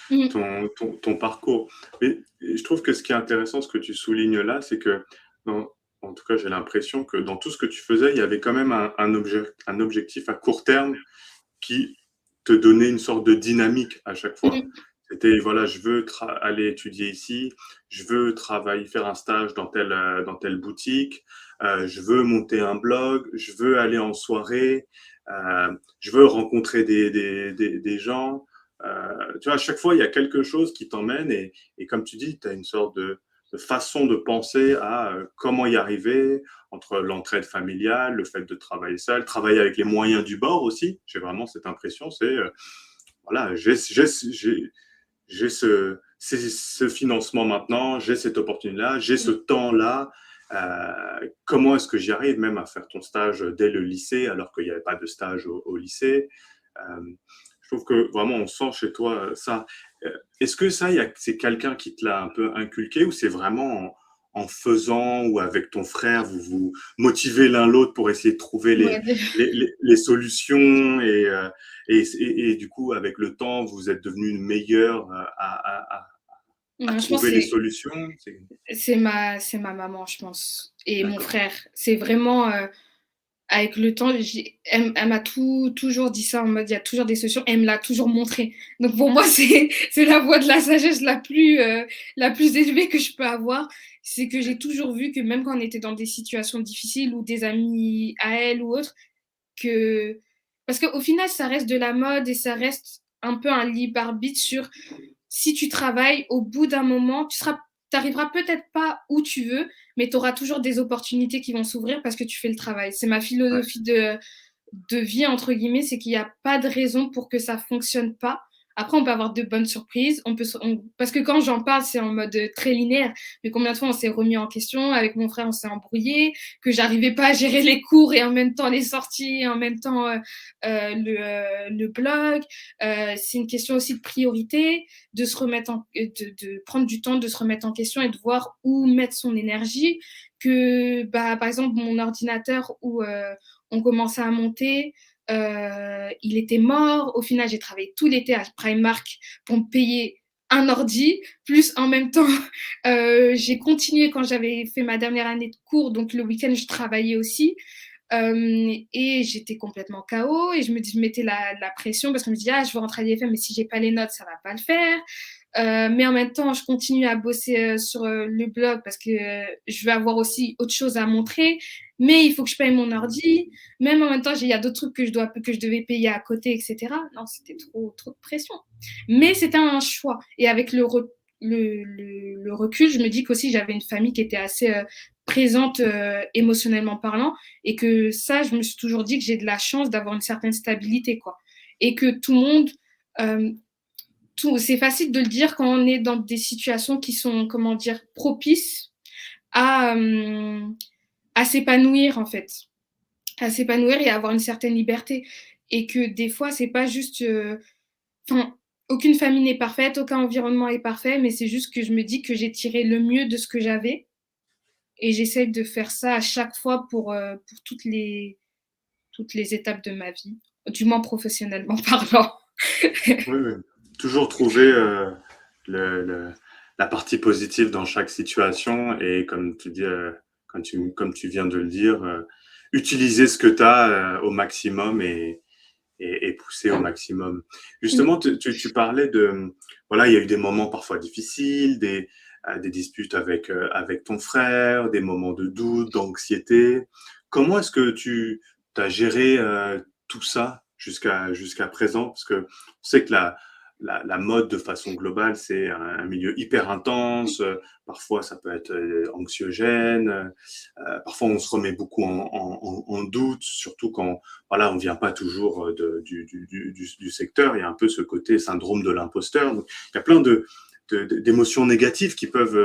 Mmh. ton parcours. Mais je trouve que ce qui est intéressant, ce que tu soulignes là, c'est que, en tout cas, j'ai l'impression que dans tout ce que tu faisais, il y avait quand même un objectif à court terme qui te donnait une sorte de dynamique à chaque fois. Mmh. C'était, voilà, je veux aller étudier ici, je veux travailler, faire un stage dans telle boutique, je veux monter un blog, je veux aller en soirée, je veux rencontrer des gens. Tu vois, à chaque fois, il y a quelque chose qui t'emmène et comme tu dis, tu as une sorte de façon de penser à comment y arriver entre l'entraide familiale, le fait de travailler seul, travailler avec les moyens du bord aussi. J'ai vraiment cette impression, c'est voilà, j'ai ce financement maintenant, j'ai cette opportunité-là, j'ai ce temps-là. Comment est-ce que j'y arrive même à faire ton stage dès le lycée alors qu'il n'y avait pas de stage au lycée. Je trouve que vraiment on sent chez toi ça. Est-ce que ça, c'est quelqu'un qui te l'a un peu inculqué ou c'est vraiment en faisant ou avec ton frère, vous vous motivez l'un l'autre pour essayer de trouver Ouais. les solutions et du coup, avec le temps, vous êtes devenu meilleur à Je pense trouver que les solutions. c'est ma maman, je pense, et mon D'accord. frère. C'est vraiment avec le temps, elle m'a toujours dit ça en mode il y a toujours des solutions. Elle me l'a toujours montré. Donc pour moi, c'est la voie de la sagesse la plus élevée que je peux avoir. C'est que j'ai toujours vu que même quand on était dans des situations difficiles ou des amis à elle ou autre, que. Parce qu'au final, ça reste de la mode et ça reste un peu un libre arbitre sur si tu travailles, au bout d'un moment, t'arriveras peut-être pas où tu veux, mais tu auras toujours des opportunités qui vont s'ouvrir parce que tu fais le travail. C'est ma Ouais. philosophie de vie, entre guillemets, c'est qu'il n'y a pas de raison pour que ça fonctionne pas. Après, on peut avoir de bonnes surprises. Parce que quand j'en parle, c'est en mode très linéaire. Mais combien de fois on s'est remis en question? Avec mon frère, on s'est embrouillé, que j'arrivais pas à gérer les cours et en même temps les sorties, et en même temps le blog. C'est une question aussi de priorité, de se remettre de prendre du temps, de se remettre en question et de voir où mettre son énergie. Que, bah, par exemple, mon ordinateur où on commençait à monter, il était mort. Au final, j'ai travaillé tout l'été à Primark pour me payer un ordi, plus en même temps, j'ai continué quand j'avais fait ma dernière année de cours, donc le week-end, je travaillais aussi. Et j'étais complètement KO et je mettais la pression parce que je me disais: «Ah, je veux rentrer à l'IFM, mais si j'ai pas les notes, ça va pas le faire». Mais en même temps, je continue à bosser sur le blog parce que je veux avoir aussi autre chose à montrer. Mais il faut que je paye mon ordi. Même en même temps, il y a d'autres trucs que je devais payer à côté, etc. Non, c'était trop de pression. Mais c'était un choix. Et avec le recul, je me dis qu'aussi j'avais une famille qui était assez présente émotionnellement parlant. Et que ça, je me suis toujours dit que j'ai de la chance d'avoir une certaine stabilité, quoi. Et que tout le monde. Euh, c'est facile de le dire quand on est dans des situations qui sont, comment dire, propices à, euh, à s'épanouir, en fait. À s'épanouir et à avoir une certaine liberté. Et que des fois, c'est pas juste. Enfin, aucune famille n'est parfaite, aucun environnement est parfait, mais c'est juste que je me dis que j'ai tiré le mieux de ce que j'avais. Et j'essaie de faire ça à chaque fois pour toutes les étapes de ma vie, du moins professionnellement parlant. Oui, oui. Toujours trouver le, le- la partie positive dans chaque situation et comme tu dis, comme tu viens de le dire, utiliser ce que tu as au maximum et pousser au maximum. Justement, tu parlais de, voilà, il y a eu des moments parfois difficiles, des disputes avec ton frère, des moments de doute, d'anxiété. Comment est-ce que tu as géré tout ça jusqu'à présent? Parce que on sait que la mode, de façon globale, c'est un milieu hyper intense. Parfois, ça peut être anxiogène. Parfois, on se remet beaucoup en doute, surtout quand voilà, on vient pas toujours du secteur. Il y a un peu ce côté syndrome de l'imposteur. Donc, il y a plein d'émotions négatives qui peuvent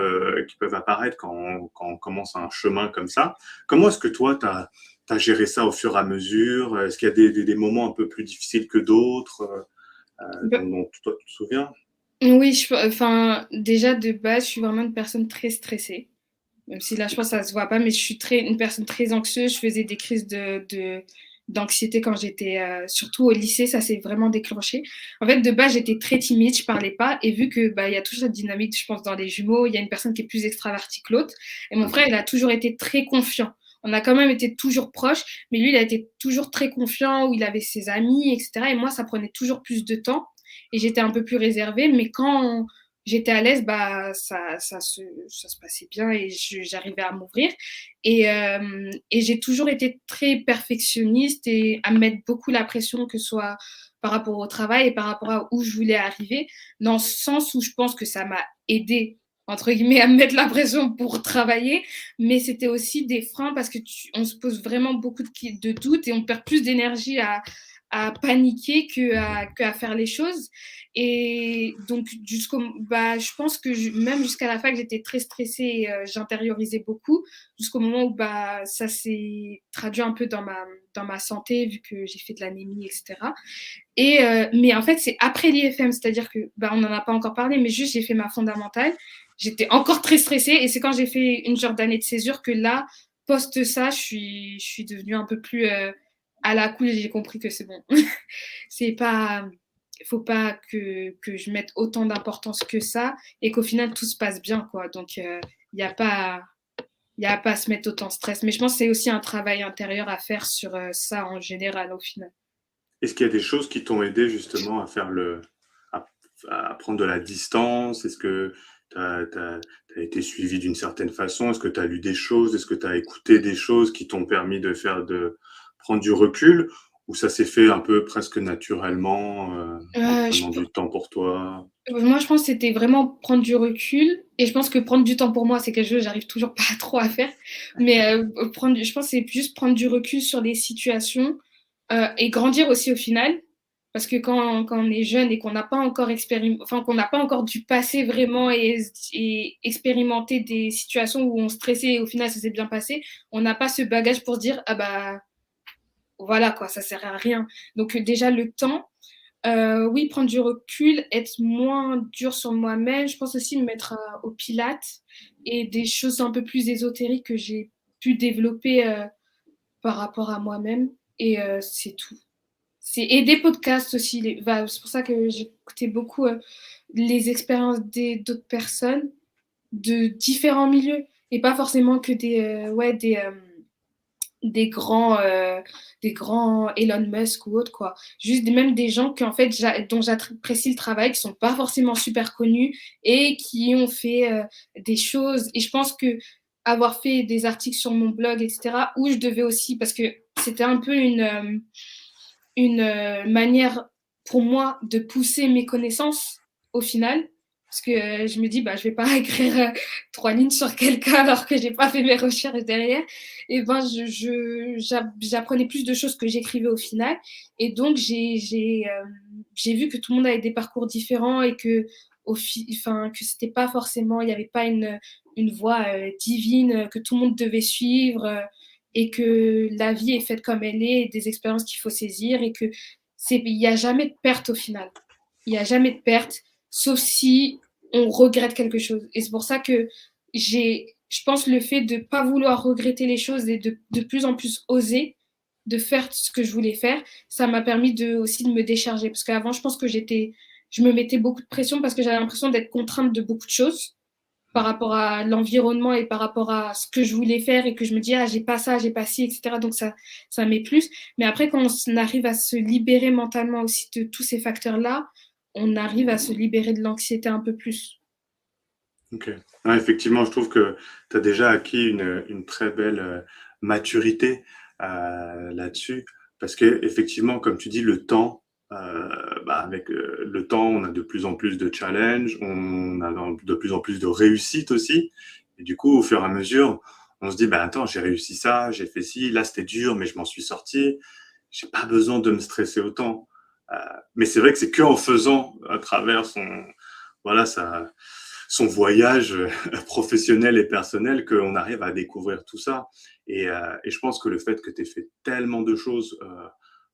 apparaître quand on commence un chemin comme ça. Comment est-ce que toi, tu as géré ça au fur et à mesure? Est-ce qu'il y a des moments un peu plus difficiles que d'autres dont toi tu te souviens? Oui, enfin, déjà de base, je suis vraiment une personne très stressée. Même si là, je pense que ça se voit pas, mais je suis une personne très anxieuse. Je faisais des crises d'anxiété quand j'étais, surtout au lycée, ça s'est vraiment déclenché. En fait, de base, j'étais très timide, je parlais pas. Et vu que, bah, il y a toujours cette dynamique, je pense, dans les jumeaux, il y a une personne qui est plus extravertie que l'autre. Et mon frère, il a toujours été très confiant. On a quand même été toujours proches, mais lui, il a été toujours très confiant, où il avait ses amis, etc. Et moi, ça prenait toujours plus de temps. Et j'étais un peu plus réservée. Mais quand j'étais à l'aise, bah, ça se passait bien et j'arrivais à m'ouvrir. Et j'ai toujours été très perfectionniste et à me mettre beaucoup la pression, que ce soit par rapport au travail et par rapport à où je voulais arriver, dans le sens où je pense que ça m'a aidé entre guillemets, à me mettre la pression pour travailler, mais c'était aussi des freins parce que on se pose vraiment beaucoup de doutes et on perd plus d'énergie à paniquer que à faire les choses. Et donc, bah, je pense que même jusqu'à la fac, j'étais très stressée et j'intériorisais beaucoup, jusqu'au moment où bah, ça s'est traduit un peu dans ma santé, vu que j'ai fait de l'anémie, etc. Mais en fait, c'est après l'IFM, c'est-à-dire que, bah, on n'en a pas encore parlé, mais juste j'ai fait ma fondamentale. J'étais encore très stressée et c'est quand j'ai fait une genre d'année de césure que là, post ça, je suis devenue un peu plus à la cool et j'ai compris que c'est bon. C'est pas, faut pas que je mette autant d'importance que ça et qu'au final tout se passe bien, quoi. Donc il n'y a pas il y a pas à se mettre autant de stress. Mais je pense que c'est aussi un travail intérieur à faire sur ça en général au final. Est-ce qu'il y a des choses qui t'ont aidé justement à faire à, à prendre de la distance? Est-ce que tu as été suivi d'une certaine façon? Est-ce que tu as lu des choses? Est-ce que tu as écouté des choses qui t'ont permis de prendre du recul? Ou ça s'est fait un peu presque naturellement, en Je, prenant du temps pour toi? Moi, je pense que c'était vraiment prendre du recul. Et je pense que prendre du temps pour moi, c'est quelque chose que j'arrive toujours pas trop à faire. Mais je pense que c'est juste prendre du recul sur les situations et grandir aussi au final. Parce que quand on est jeune et qu'on n'a pas encore enfin, qu'on n'a pas encore dû passer vraiment et expérimenter des situations où on stressait et au final ça s'est bien passé, on n'a pas ce bagage pour se dire ah bah voilà quoi, ça sert à rien. Donc déjà le temps, oui, prendre du recul, être moins dur sur moi-même. Je pense aussi me mettre au pilates et des choses un peu plus ésotériques que j'ai pu développer par rapport à moi-même. Et c'est tout. Et des podcasts aussi. C'est pour ça que j'écoutais beaucoup les expériences d'autres personnes de différents milieux et pas forcément que des grands, euh, des grands Elon Musk ou autres, quoi. Juste même des gens que, en fait, dont j'apprécie le travail, qui sont pas forcément super connus et qui ont fait des choses. Et je pense que avoir fait des articles sur mon blog, etc., où je devais aussi, parce que c'était un peu une manière pour moi de pousser mes connaissances au final. Parce que je me dis, bah, je vais pas écrire 3 lignes sur quelqu'un alors que j'ai pas fait mes recherches derrière. Et ben, j'apprenais plus de choses que j'écrivais au final. Et donc, j'ai vu que tout le monde avait des parcours différents et que, enfin, que c'était pas forcément, il n'y avait pas une voie divine que tout le monde devait suivre. Et que la vie est faite comme elle est, et des expériences qu'il faut saisir, et que il n'y a jamais de perte au final. Il n'y a jamais de perte, sauf si on regrette quelque chose. Et c'est pour ça que je pense, le fait de ne pas vouloir regretter les choses et de plus en plus oser de faire ce que je voulais faire, ça m'a permis aussi de me décharger. Parce qu'avant, je pense que je me mettais beaucoup de pression parce que j'avais l'impression d'être contrainte de beaucoup de choses par rapport à l'environnement et par rapport à ce que je voulais faire et que je me dis, ah, j'ai pas ça, j'ai pas ci, etc. Donc ça met plus. Mais après, quand on arrive à se libérer mentalement aussi de tous ces facteurs-là, on arrive à se libérer de l'anxiété un peu plus. Ok. Ouais, effectivement, je trouve que tu as déjà acquis une très belle maturité là-dessus. Parce que effectivement, comme tu dis, le temps, avec le temps, on a de plus en plus de challenges, on a de plus en plus de réussites aussi. Et du coup, au fur et à mesure, on se dit, bah attends, j'ai réussi ça, j'ai fait ci, là c'était dur, mais je m'en suis sorti. J'ai pas besoin de me stresser autant. Euh, mais c'est vrai que c'est qu'en faisant à travers voilà, son voyage professionnel et personnel qu'on arrive à découvrir tout ça. Et je pense que le fait que tu aies fait tellement de choses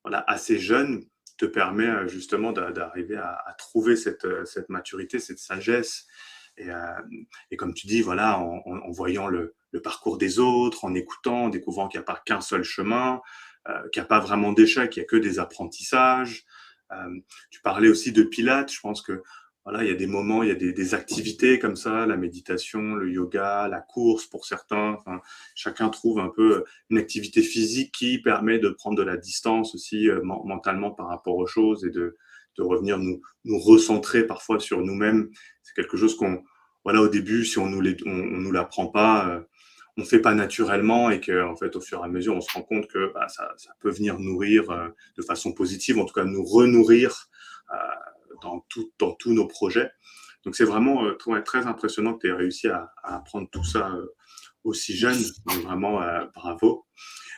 voilà, assez jeune te permet justement d'arriver à trouver cette maturité, cette sagesse. Et, euh, et comme tu dis, voilà, en voyant le parcours des autres, en écoutant, en découvrant qu'il n'y a pas qu'un seul chemin, qu'il n'y a pas vraiment d'échec, il n'y a que des apprentissages. Tu parlais aussi de Pilates, je pense que voilà, il y a des moments, il y a des activités comme ça, la méditation, le yoga, la course pour certains. Enfin, chacun trouve un peu une activité physique qui permet de prendre de la distance aussi mentalement par rapport aux choses et de revenir nous recentrer parfois sur nous-mêmes. C'est quelque chose voilà, au début, si on nous l'apprend pas, on fait pas naturellement et que, en fait, au fur et à mesure, on se rend compte que ça peut venir nourrir de façon positive, en tout cas nous renourrir dans tous nos projets. Donc c'est vraiment très impressionnant que tu aies réussi à apprendre tout ça aussi jeune. Donc vraiment, bravo.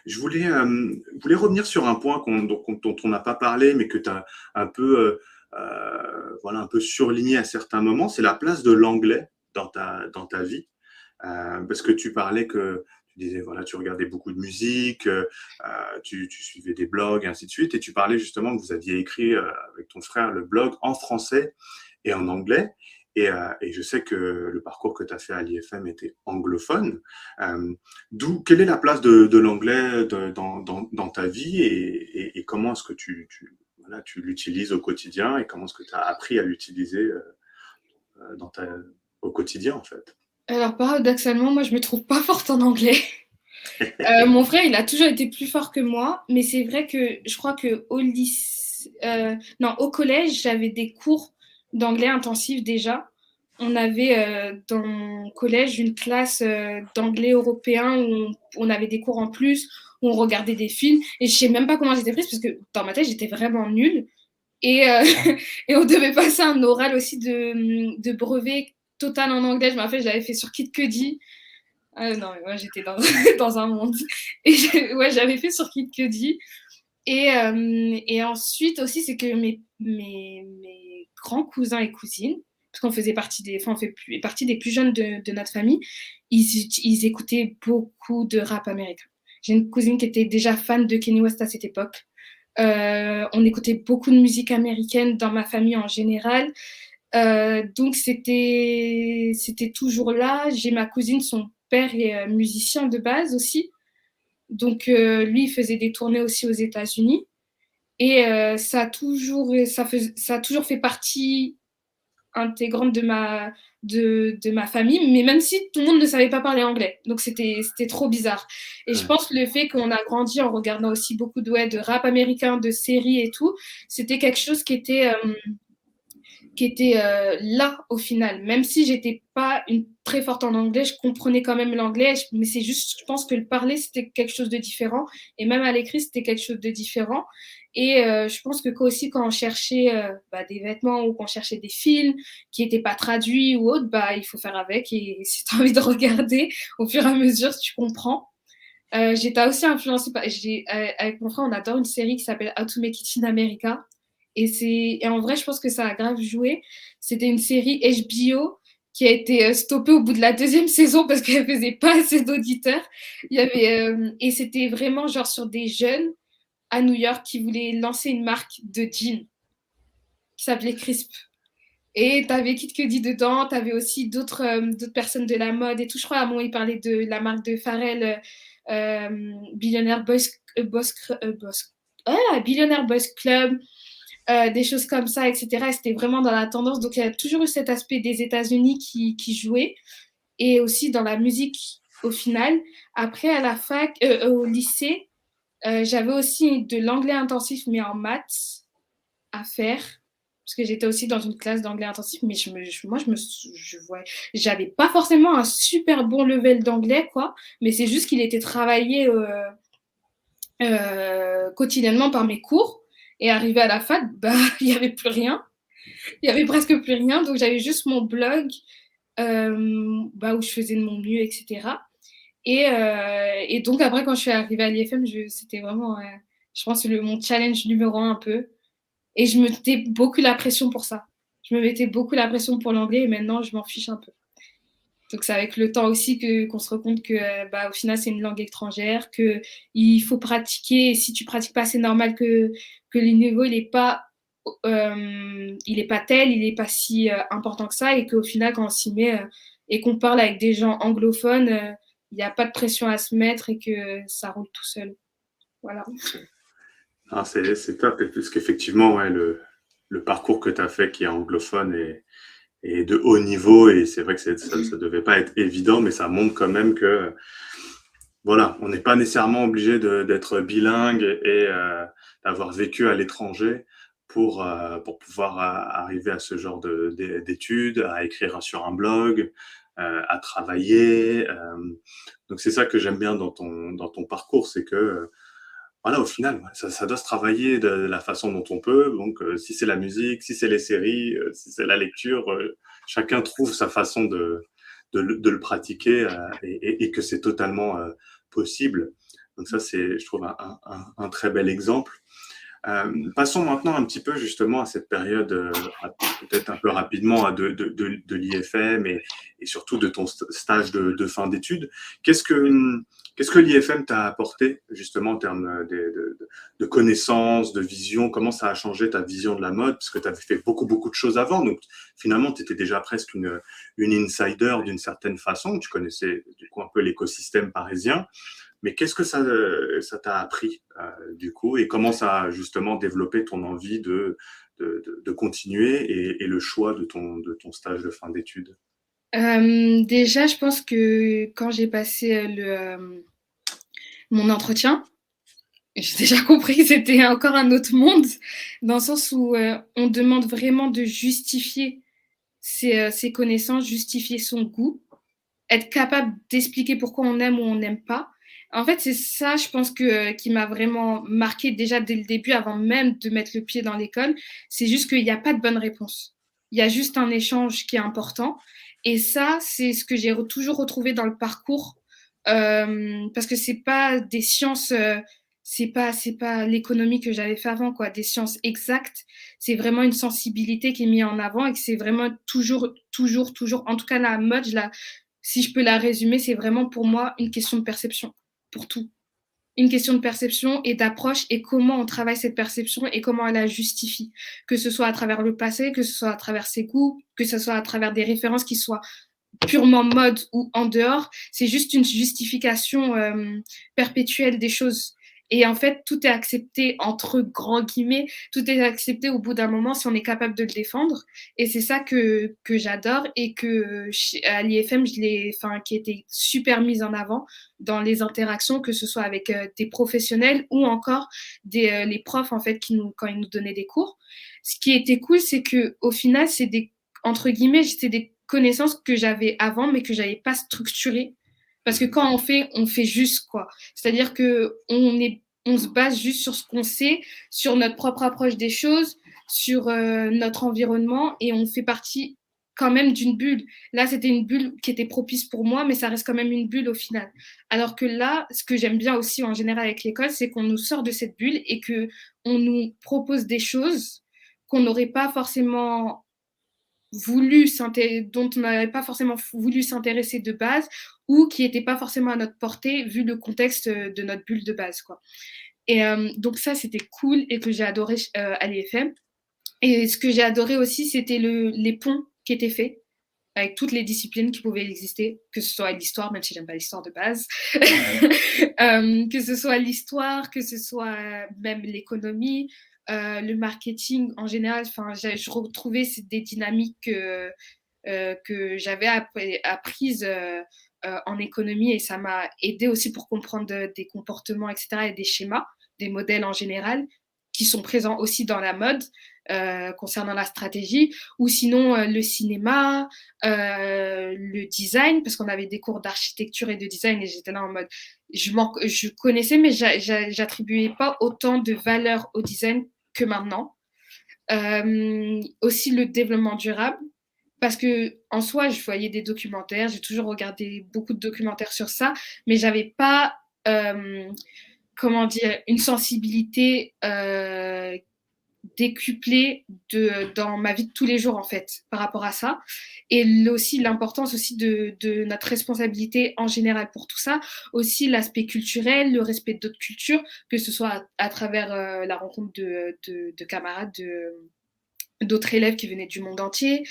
Je voulais revenir sur un point dont on n'a pas parlé, mais que tu as un peu, voilà, un peu surligné à certains moments, c'est la place de l'anglais dans ta vie. Parce que tu parlais que tu disais, voilà, tu regardais beaucoup de musique, tu suivais des blogs, et ainsi de suite, et tu parlais justement que vous aviez écrit avec ton frère le blog en français et en anglais. Et je sais que le parcours que tu as fait à l'IFM était anglophone. Quelle est la place de l'anglais dans ta vie et comment est-ce que voilà, tu l'utilises au quotidien et comment est-ce que tu as appris à l'utiliser dans au quotidien en fait? Alors, paradoxalement, moi, je me trouve pas forte en anglais. Mon frère, il a toujours été plus fort que moi, mais c'est vrai que je crois que au lycée, non, au collège, j'avais des cours d'anglais intensifs déjà. On avait dans mon collège une classe d'anglais européen où on avait des cours en plus, où on regardait des films, et je sais même pas comment j'étais prise parce que dans ma tête, j'étais vraiment nulle. Et, et on devait passer un oral aussi de brevet total en anglais. Je me rappelle, je l'avais fait sur Kid Cudi. Ah non, mais moi j'étais dans, dans un monde. Et ouais, j'avais fait sur Kid Cudi. Et ensuite aussi, c'est que mes grands cousins et cousines, parce qu'on faisait partie enfin, on fait partie des plus jeunes de notre famille, ils écoutaient beaucoup de rap américain. J'ai une cousine qui était déjà fan de Kanye West à cette époque. On écoutait beaucoup de musique américaine dans ma famille en général. Donc c'était toujours là. J'ai ma cousine, son père est musicien de base aussi. Donc lui, il faisait des tournées aussi aux États-Unis. Et ça a toujours fait partie intégrante de ma famille, mais même si tout le monde ne savait pas parler anglais. Donc, c'était trop bizarre. Et je pense que le fait qu'on a grandi en regardant aussi beaucoup de rap américain, de séries et tout, c'était quelque chose qui était là au final. Même si j'étais pas très forte en anglais, je comprenais quand même l'anglais, mais c'est juste, je pense que le parler, c'était quelque chose de différent. Et même à l'écrit, c'était quelque chose de différent. Et je pense que aussi quand on cherchait des vêtements ou qu'on cherchait des films qui n'étaient pas traduits ou autres, il faut faire avec. Et si tu as envie de regarder, au fur et à mesure, tu comprends. J'étais aussi influencée par... avec mon frère, on adore une série qui s'appelle How to Make It in America. Et en vrai, je pense que ça a grave joué. C'était une série HBO qui a été stoppée au bout de la deuxième saison parce qu'elle faisait pas assez d'auditeurs. Et c'était vraiment genre sur des jeunes à New York qui voulaient lancer une marque de jeans qui s'appelait Crisp. Et t'avais Kid Cudi dedans, t'avais aussi d'autres personnes de la mode et tout. Je crois à un moment, il parlait de la marque de Pharrell, Billionaire Billionaire Boys Club, des choses comme ça, etc. Et c'était vraiment dans la tendance. Donc, il y a toujours eu cet aspect des États-Unis qui jouait et aussi dans la musique au final. Après, à la fac, au lycée, j'avais aussi de l'anglais intensif, mais en maths à faire. Parce que j'étais aussi dans une classe d'anglais intensif, mais j'avais pas forcément un super bon level d'anglais, quoi. Mais c'est juste qu'il était travaillé quotidiennement par mes cours. Et arrivé à la fac, il n'y avait plus rien. Il n'y avait presque plus rien. Donc, j'avais juste mon blog où je faisais de mon mieux, etc. Et donc, après, quand je suis arrivée à l'IFM, c'était vraiment, je pense, mon challenge numéro un peu. Et je me mettais beaucoup la pression pour ça. Je me mettais beaucoup la pression pour l'anglais et maintenant, je m'en fiche un peu. Donc, c'est avec le temps aussi qu'on se rend compte que, au final, c'est une langue étrangère, qu'il faut pratiquer. Et si tu pratiques pas, c'est normal que le niveau, il est pas tel, il est pas si important que ça. Et qu'au final, quand on s'y met et qu'on parle avec des gens anglophones, il n'y a pas de pression à se mettre et que ça roule tout seul. Voilà. Ah, c'est top, puisqu'effectivement, ouais, le parcours que tu as fait qui est anglophone et de haut niveau, et c'est vrai que ça ne devait pas être évident, mais ça montre quand même que voilà, on n'est pas nécessairement obligé d'être bilingue et d'avoir vécu à l'étranger pour pouvoir arriver à ce genre d'études, à écrire sur un blog, à travailler. Donc c'est ça que j'aime bien dans ton parcours, c'est que voilà, au final, ça doit se travailler de la façon dont on peut. Donc, si c'est la musique, si c'est les séries, si c'est la lecture, chacun trouve sa façon de le pratiquer et que c'est totalement possible. Donc ça, c'est, je trouve, un très bel exemple. Passons maintenant un petit peu justement à cette période, peut-être un peu rapidement, de l'IFM et surtout de ton stage de fin d'études. Qu'est-ce que l'IFM t'a apporté justement en termes de connaissances, de vision? Comment ça a changé ta vision de la mode? Parce que tu avais fait beaucoup, beaucoup de choses avant. Donc finalement, tu étais déjà presque une insider d'une certaine façon. Tu connaissais du coup un peu l'écosystème parisien. Mais qu'est-ce que ça t'a appris du coup et comment ça a justement développé ton envie de continuer et le choix de ton stage de fin d'études? Déjà, je pense que quand j'ai passé mon entretien, j'ai déjà compris que c'était encore un autre monde, dans le sens où on demande vraiment de justifier ses connaissances, justifier son goût, être capable d'expliquer pourquoi on aime ou on n'aime pas. En fait, c'est ça, je pense, qui m'a vraiment marqué déjà dès le début, avant même de mettre le pied dans l'école. C'est juste qu'il n'y a pas de bonne réponse. Il y a juste un échange qui est important. Et ça, c'est ce que j'ai toujours retrouvé dans le parcours, parce que c'est pas des sciences, c'est pas l'économie que j'avais fait avant, quoi, des sciences exactes. C'est vraiment une sensibilité qui est mise en avant et que c'est vraiment toujours, toujours, toujours. En tout cas, la mode, si je peux la résumer, c'est vraiment pour moi une question de perception, pour tout. Une question de perception et d'approche et comment on travaille cette perception et comment elle la justifie. Que ce soit à travers le passé, que ce soit à travers ses goûts, que ce soit à travers des références qui soient purement mode ou en dehors. C'est juste une justification perpétuelle des choses. Et en fait, tout est accepté entre grands guillemets, tout est accepté au bout d'un moment si on est capable de le défendre. Et c'est ça que j'adore et que à l'IFM, qui était super mise en avant dans les interactions, que ce soit avec des professionnels ou encore les profs en fait quand ils nous donnaient des cours. Ce qui était cool, c'est que au final, c'est des entre guillemets, c'était des connaissances que j'avais avant, mais que j'avais pas structurées. Parce que quand on fait juste quoi. C'est-à-dire que on se base juste sur ce qu'on sait, sur notre propre approche des choses, sur notre environnement, et on fait partie quand même d'une bulle. Là, c'était une bulle qui était propice pour moi, mais ça reste quand même une bulle au final. Alors que là, ce que j'aime bien aussi en général avec l'école, c'est qu'on nous sort de cette bulle et que on nous propose des choses qu'on n'aurait pas forcément dont on n'avait pas forcément voulu s'intéresser de base ou qui n'étaient pas forcément à notre portée vu le contexte de notre bulle de base, quoi. Et donc ça, c'était cool et que j'ai adoré à l'IFM. Et ce que j'ai adoré aussi, c'était les ponts qui étaient faits avec toutes les disciplines qui pouvaient exister, que ce soit l'histoire, même si j'aime pas l'histoire de base, que ce soit l'histoire, que ce soit même l'économie, le marketing en général. Enfin, je retrouvais des dynamiques que j'avais apprises en économie et ça m'a aidé aussi pour comprendre des comportements, etc., et des schémas, des modèles en général, qui sont présents aussi dans la mode. Concernant la stratégie, ou sinon le cinéma, le design, parce qu'on avait des cours d'architecture et de design et j'étais là en mode, je connaissais, mais j'attribuais pas autant de valeur au design que maintenant. Aussi le développement durable, parce que en soi, je voyais des documentaires, j'ai toujours regardé beaucoup de documentaires sur ça, mais j'avais pas, comment dire, une sensibilité décuplé dans ma vie de tous les jours en fait par rapport à ça et aussi l'importance aussi de notre responsabilité en général pour tout ça, aussi l'aspect culturel, le respect d'autres cultures, que ce soit à travers la rencontre de camarades, d'autres élèves qui venaient du monde entier,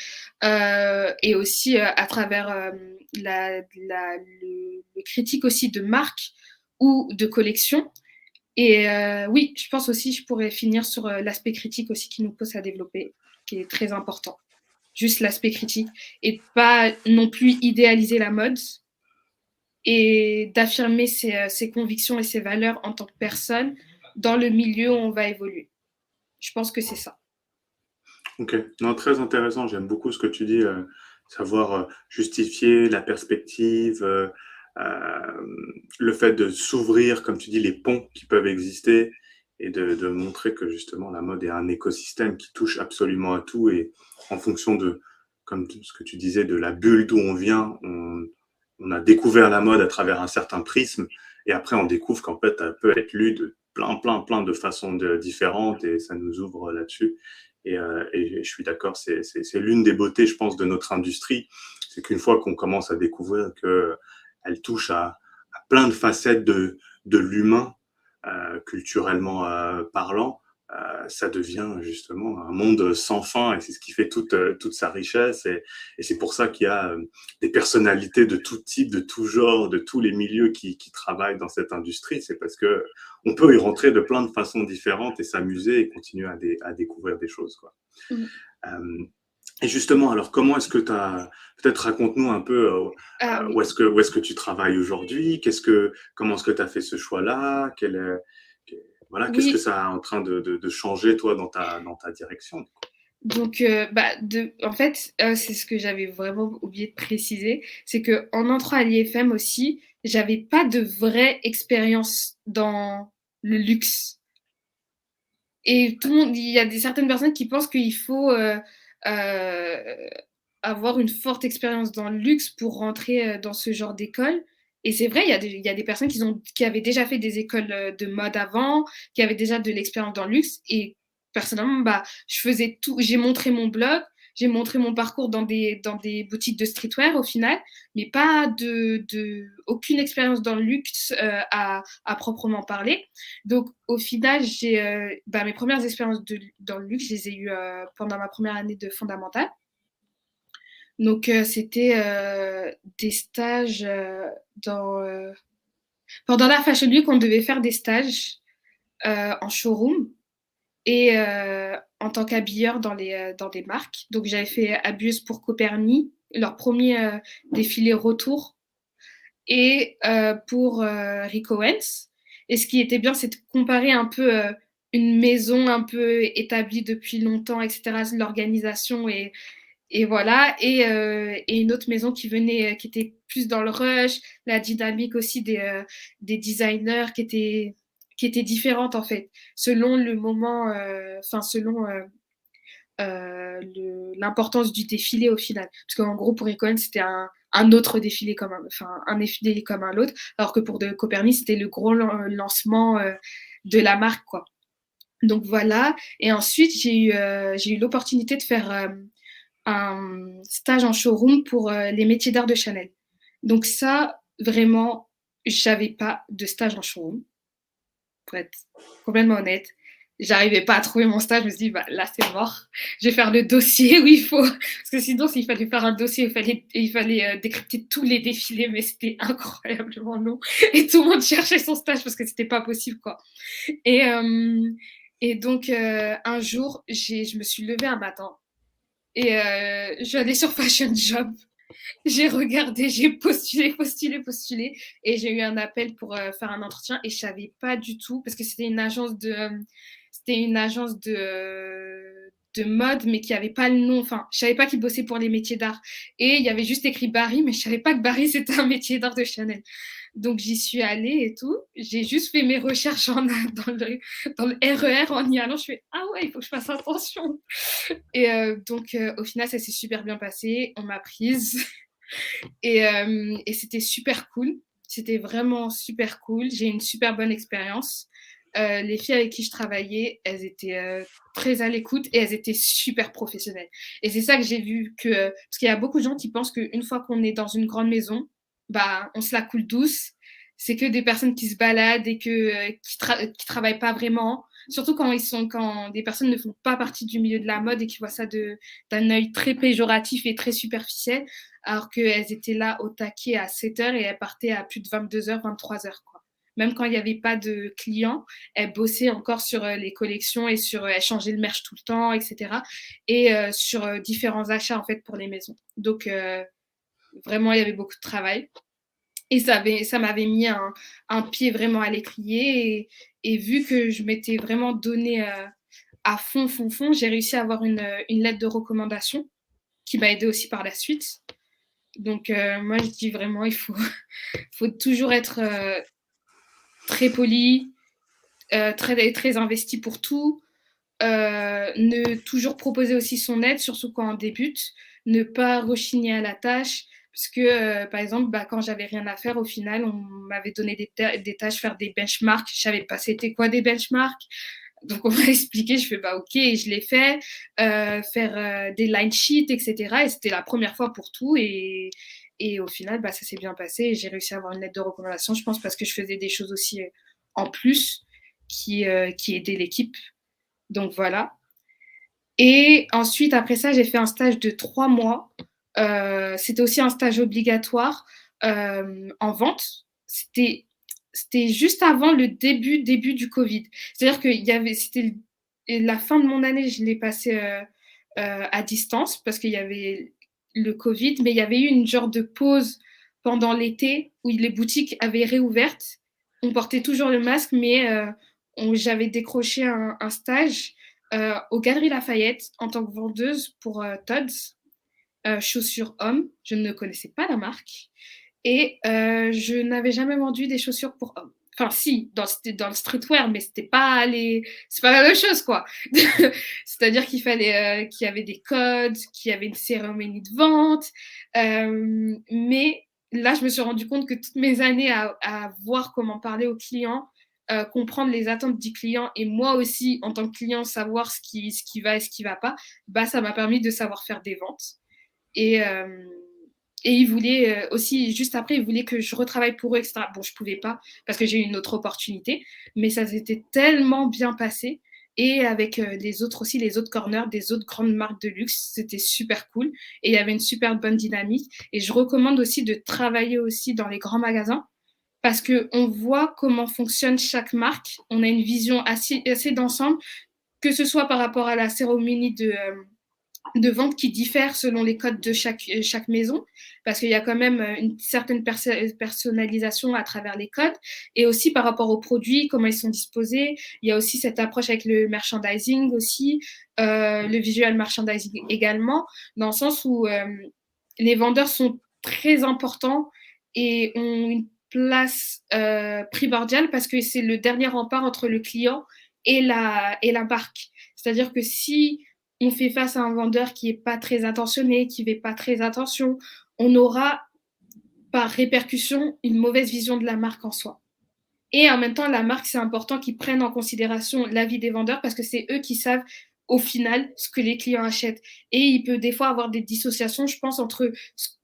et aussi à travers le critique aussi de marques ou de collections. Et oui, je pense aussi, je pourrais finir sur l'aspect critique aussi qui nous pousse à développer, qui est très important. Juste l'aspect critique et pas non plus idéaliser la mode et d'affirmer ses convictions et ses valeurs en tant que personne dans le milieu où on va évoluer. Je pense que c'est ça. Ok, non, très intéressant. J'aime beaucoup ce que tu dis, savoir justifier la perspective, le fait de s'ouvrir, comme tu dis, les ponts qui peuvent exister et de montrer que justement la mode est un écosystème qui touche absolument à tout et en fonction de, comme ce que tu disais, de la bulle d'où on vient, on a découvert la mode à travers un certain prisme et après on découvre qu'en fait elle peut être lue de plein de façons différentes et ça nous ouvre là-dessus. Et je suis d'accord, c'est l'une des beautés, je pense, de notre industrie, c'est qu'une fois qu'on commence à découvrir qu'elle touche à plein de facettes de l'humain, culturellement parlant, ça devient justement un monde sans fin et c'est ce qui fait toute sa richesse et c'est pour ça qu'il y a des personnalités de tout type, de tout genre, de tous les milieux qui travaillent dans cette industrie. C'est parce que on peut y rentrer de plein de façons différentes et s'amuser et continuer à découvrir des choses, quoi. Mmh. Et justement, alors comment est-ce que tu as peut-être raconte-nous un peu Ah oui. où est-ce que tu travailles aujourd'hui, comment est-ce que tu as fait ce choix-là, voilà, qu'est-ce que Oui, ça est en train de changer, toi, dans ta direction? donc en fait, c'est ce que j'avais vraiment oublié de préciser, c'est qu'en entrant à l'IFM aussi, j'avais pas de vraie expérience dans le luxe. Et tout le monde, il y a certaines personnes qui pensent qu'il faut euh, avoir une forte expérience dans le luxe pour rentrer dans ce genre d'école. Et c'est vrai, il y a des personnes qui avaient déjà fait des écoles de mode avant, qui avaient déjà de l'expérience dans le luxe. Et personnellement, bah, je faisais tout. J'ai montré mon blog, j'ai montré mon parcours dans des boutiques de streetwear au final, mais pas aucune expérience dans le luxe à proprement parler. Donc, au final, mes premières expériences dans le luxe, je les ai eues pendant ma première année de fondamentale. Donc, c'était des stages pendant la Fashion Week, on devait faire des stages en showroom et en tant qu'habilleur dans des marques. Donc j'avais fait Abuse pour Coperni, leur premier défilé retour, et pour Rick Owens. Et ce qui était bien, c'est de comparer un peu une maison un peu établie depuis longtemps, etc., l'organisation et voilà, et une autre maison qui venait, qui était plus dans le rush, la dynamique aussi des designers qui était différente en fait, selon le moment, enfin selon l'importance du défilé au final. Parce qu'en gros, pour Icon, c'était un autre défilé comme un défilé comme un autre, alors que pour de Copernic, c'était le gros lancement de la marque, quoi. Donc voilà. Et ensuite, j'ai eu l'opportunité de faire un stage en showroom pour les métiers d'art de Chanel. Donc ça, vraiment, j'avais pas de stage en showroom, pour être complètement honnête. J'arrivais pas à trouver mon stage, je me suis dit, bah, là, c'est mort. Je vais faire le dossier où il faut. Parce que sinon, s'il fallait faire un dossier, il fallait décrypter tous les défilés, mais c'était incroyablement long. Et tout le monde cherchait son stage parce que c'était pas possible, quoi. Et, euh, et donc, un jour, je me suis levée un matin et je suis allée sur Fashion Job. J'ai regardé, j'ai postulé, et j'ai eu un appel pour faire un entretien et je savais pas du tout parce que c'était une agence de mode mais qui avait pas le nom. Enfin, je savais pas qu'ils bossaient pour les métiers d'art et il y avait juste écrit Barry, mais je savais pas que Barry c'était un métier d'art de Chanel. Donc j'y suis allée et tout. J'ai juste fait mes recherches dans le RER en y allant. Je fais ah ouais, il faut que je fasse attention. Et donc au final ça s'est super bien passé. On m'a prise. Et c'était super cool. C'était vraiment super cool. J'ai eu une super bonne expérience. Les filles avec qui je travaillais, elles étaient très à l'écoute et elles étaient super professionnelles. Et c'est ça que j'ai vu que parce qu'il y a beaucoup de gens qui pensent qu'une fois qu'on est dans une grande maison, bah on se la coule douce. C'est que des personnes qui se baladent et qui travaillent pas vraiment. Surtout quand des personnes ne font pas partie du milieu de la mode et qui voient ça d'un œil très péjoratif et très superficiel, alors qu'elles étaient là au taquet à 7 heures et elles partaient à plus de 22 heures, 23 heures, quoi. Même quand il n'y avait pas de clients, elles bossaient encore sur les collections et elles changeaient le merch tout le temps, etc. Et sur différents achats, en fait, pour les maisons. Donc, vraiment, il y avait beaucoup de travail. Et ça m'avait mis un pied vraiment à l'étrier. Et vu que je m'étais vraiment donné à fond, j'ai réussi à avoir une lettre de recommandation qui m'a aidé aussi par la suite. Donc, moi, je dis vraiment, faut toujours être très poli, très investi pour tout. Ne toujours proposer aussi son aide, surtout quand on débute. Ne pas rechigner à la tâche. Parce que, par exemple, bah, quand j'avais rien à faire, au final, on m'avait donné des tâches, faire des benchmarks. Je savais pas c'était quoi des benchmarks. Donc, on m'a expliqué, je fais, bah, ok, et je l'ai fait. Faire des line sheets, etc. Et c'était la première fois pour tout. Et au final, bah, ça s'est bien passé. Et j'ai réussi à avoir une lettre de recommandation, je pense, parce que je faisais des choses aussi en plus qui aidaient l'équipe. Donc, voilà. Et ensuite, après ça, j'ai fait un stage de 3 mois. C'était aussi un stage obligatoire en vente. C'était juste avant le début du Covid. C'est-à-dire que c'était la fin de mon année, je l'ai passé à distance parce qu'il y avait le Covid, mais il y avait eu une genre de pause pendant l'été où les boutiques avaient réouvertes. On portait toujours le masque, mais j'avais décroché un stage aux Galeries Lafayette en tant que vendeuse pour Tod's, chaussures hommes. Je ne connaissais pas la marque et je n'avais jamais vendu des chaussures pour hommes. Enfin, si, dans le streetwear, mais c'est pas la même chose, quoi. C'est-à-dire qu'il y avait des codes, qu'il y avait une cérémonie de vente. Mais là, je me suis rendu compte que toutes mes années à voir comment parler aux clients, comprendre les attentes du client et moi aussi, en tant que client, savoir ce qui va et ce qui va pas, bah, ça m'a permis de savoir faire des ventes. Et, il voulait aussi, juste après, il voulait que je retravaille pour eux, etc. Bon, je pouvais pas parce que j'ai eu une autre opportunité, mais ça s'était tellement bien passé. Et avec les autres aussi, les autres corners des autres grandes marques de luxe, c'était super cool. Et il y avait une super bonne dynamique. Et je recommande aussi de travailler aussi dans les grands magasins parce qu'on voit comment fonctionne chaque marque. On a une vision assez d'ensemble, que ce soit par rapport à la cérémonie de vente qui diffère selon les codes de chaque maison, parce qu'il y a quand même une certaine personnalisation à travers les codes, et aussi par rapport aux produits, comment ils sont disposés. Il y a aussi cette approche avec le merchandising aussi, le visual merchandising également, dans le sens où les vendeurs sont très importants et ont une place primordiale parce que c'est le dernier rempart entre le client et la marque. C'est-à-dire que si on fait face à un vendeur qui n'est pas très attentionné, qui ne fait pas très attention, on aura par répercussion une mauvaise vision de la marque en soi. Et en même temps, la marque, c'est important qu'ils prennent en considération l'avis des vendeurs parce que c'est eux qui savent au final ce que les clients achètent. Et il peut des fois avoir des dissociations, je pense, entre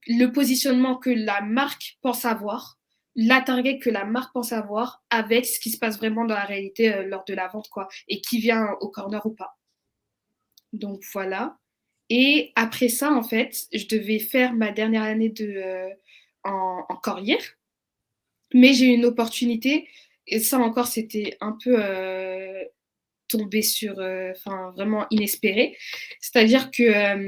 le positionnement que la marque pense avoir, la target que la marque pense avoir, avec ce qui se passe vraiment dans la réalité lors de la vente, quoi, et qui vient au corner ou pas. Donc voilà. Et après ça, en fait, je devais faire ma dernière année en Corrières, mais j'ai eu une opportunité, et ça encore, c'était un peu tombé sur, vraiment inespéré. C'est-à-dire que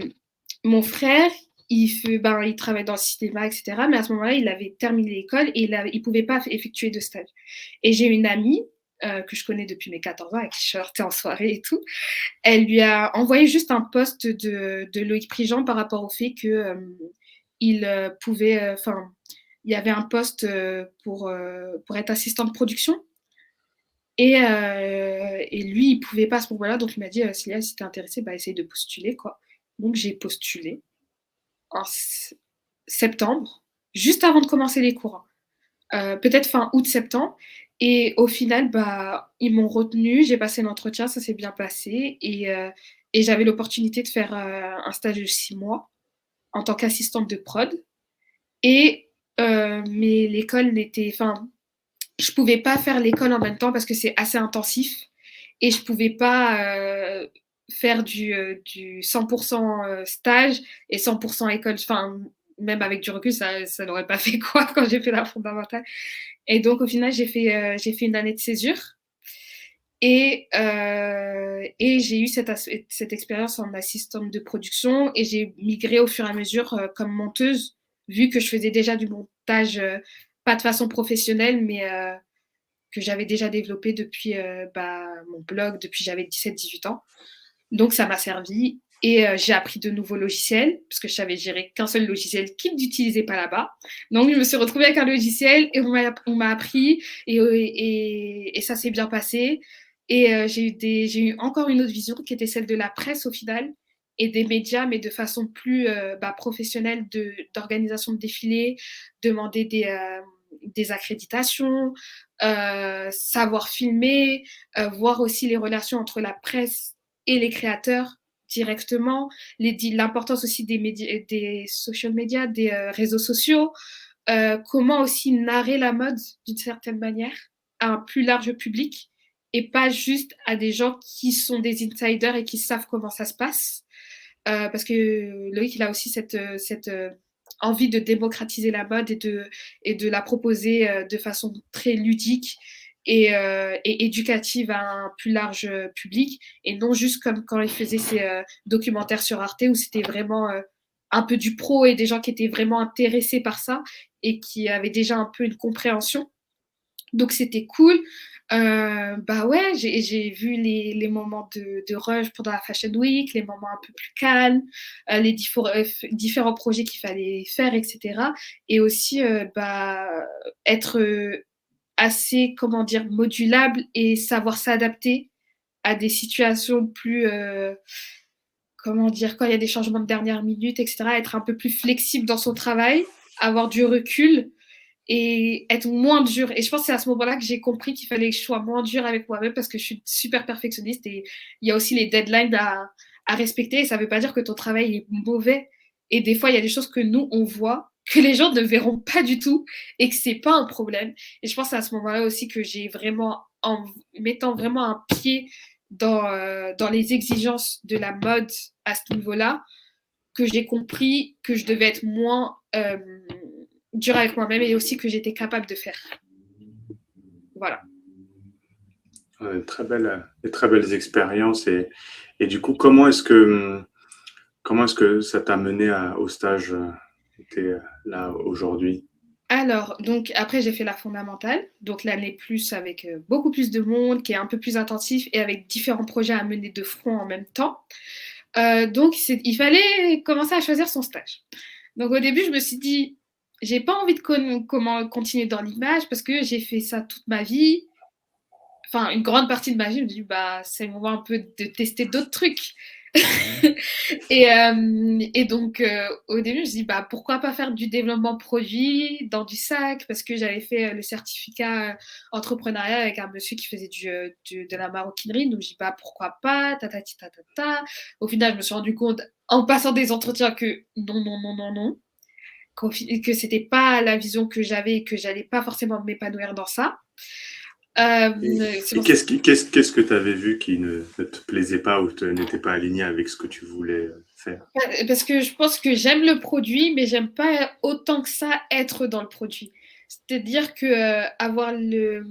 mon frère, il travaille dans le cinéma, etc. Mais à ce moment-là, il avait terminé l'école et il ne pouvait pas effectuer de stage. Et j'ai une amie que je connais depuis mes 14 ans, avec qui je sortais en soirée et tout. Elle lui a envoyé juste un post de Loïc Prigent par rapport au fait que il pouvait, il y avait un poste pour être assistant de production. Et lui, il pouvait pas à ce moment-là, donc il m'a dit Célia, si t'es intéressée, bah essaye de postuler, quoi. Donc j'ai postulé en septembre, juste avant de commencer les cours, peut-être fin août-septembre. Et au final, bah, ils m'ont retenue, j'ai passé l'entretien, ça s'est bien passé. Et j'avais l'opportunité de faire un stage de 6 mois en tant qu'assistante de prod. Mais l'école n'était... Enfin, je pouvais pas faire l'école en même temps parce que c'est assez intensif. Et je pouvais pas faire du 100% stage et 100% école. Enfin, même avec du recul, ça n'aurait pas fait quoi quand j'ai fait la fondamentale. Et donc, au final, j'ai fait une année de césure. Et j'ai eu cette expérience en assistante de production et j'ai migré au fur et à mesure comme monteuse, vu que je faisais déjà du montage, pas de façon professionnelle, mais que j'avais déjà développé depuis mon blog, depuis j'avais 17-18 ans. Donc, ça m'a servi. Et j'ai appris de nouveaux logiciels, parce que je savais gérer qu'un seul logiciel qu'ils n'utilisaient pas là-bas. Donc, je me suis retrouvée avec un logiciel et on m'a appris et ça s'est bien passé. Et j'ai eu encore une autre vision qui était celle de la presse au final et des médias, mais de façon plus professionnelle, d'organisation de défilés, demander des accréditations, savoir filmer, voir aussi les relations entre la presse et les créateurs directement, l'importance aussi des social media, des réseaux sociaux, comment aussi narrer la mode d'une certaine manière à un plus large public et pas juste à des gens qui sont des insiders et qui savent comment ça se passe. Parce que Loïc, il a aussi cette envie de démocratiser la mode et de la proposer de façon très ludique et éducative à un plus large public, et non juste comme quand il faisait ses documentaires sur Arte où c'était vraiment un peu du pro et des gens qui étaient vraiment intéressés par ça et qui avaient déjà un peu une compréhension. Donc c'était cool. Bah ouais, j'ai vu les moments de rush pendant la Fashion Week, les moments un peu plus calmes, les différents projets qu'il fallait faire, etc. Et aussi bah, être assez, comment dire, modulable et savoir s'adapter à des situations plus, comment dire, quand il y a des changements de dernière minute, etc. Être un peu plus flexible dans son travail, avoir du recul et être moins dur. Et je pense que c'est à ce moment-là que j'ai compris qu'il fallait que je sois moins dur avec moi-même parce que je suis super perfectionniste et il y a aussi les deadlines à respecter. Et ça ne veut pas dire que ton travail est mauvais. Et des fois, il y a des choses que nous, on voit, que les gens ne verront pas du tout et que c'est pas un problème. Et je pense que c'est à ce moment-là aussi que j'ai vraiment, en mettant vraiment un pied dans les exigences de la mode à ce niveau-là, que j'ai compris que je devais être moins dure avec moi-même et aussi que j'étais capable de faire. voilà. Très belles expériences. Et du coup, comment est-ce que ça t'a mené au stage où tu es là aujourd'hui? Alors, donc après, j'ai fait la fondamentale, donc l'année plus avec beaucoup plus de monde, qui est un peu plus intensif et avec différents projets à mener de front en même temps. Donc, il fallait commencer à choisir son stage. Donc, au début, je me suis dit, j'ai pas envie de comment continuer dans l'image parce que j'ai fait ça toute ma vie. Enfin, une grande partie de ma vie, je me dis, bah, c'est le moment un peu de tester d'autres trucs. Et donc, au début, je me suis dit, bah, pourquoi pas faire du développement produit dans du sac, parce que j'avais fait le certificat entrepreneuriat avec un monsieur qui faisait de la maroquinerie. Donc, je dis, bah, pourquoi pas, tatati tatata. Au final, je me suis rendu compte, en passant des entretiens, que non, non, non, non, non, que c'était pas la vision que j'avais et que j'allais pas forcément m'épanouir dans ça. Et, C'est et pour ça. qu'est-ce que tu avais vu qui ne te plaisait pas ou n'était pas aligné avec ce que tu voulais faire? Parce que je pense que j'aime le produit, mais j'aime pas autant que ça être dans le produit. C'est-à-dire que avoir je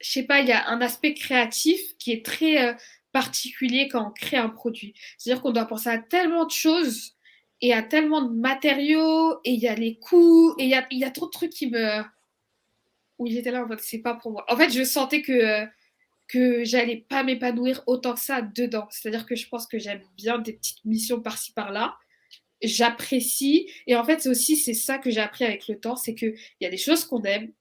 sais pas, il y a un aspect créatif qui est très particulier quand on crée un produit. C'est-à-dire qu'on doit penser à tellement de choses et à tellement de matériaux et il y a les coûts et il y a trop de trucs où j'étais là en fait c'est pas pour moi. En fait, je sentais que j'allais pas m'épanouir autant que ça dedans. C'est-à-dire que je pense que j'aime bien des petites missions par-ci par-là, j'apprécie. Et en fait, c'est ça que j'ai appris avec le temps, c'est qu'il y a des choses qu'on aime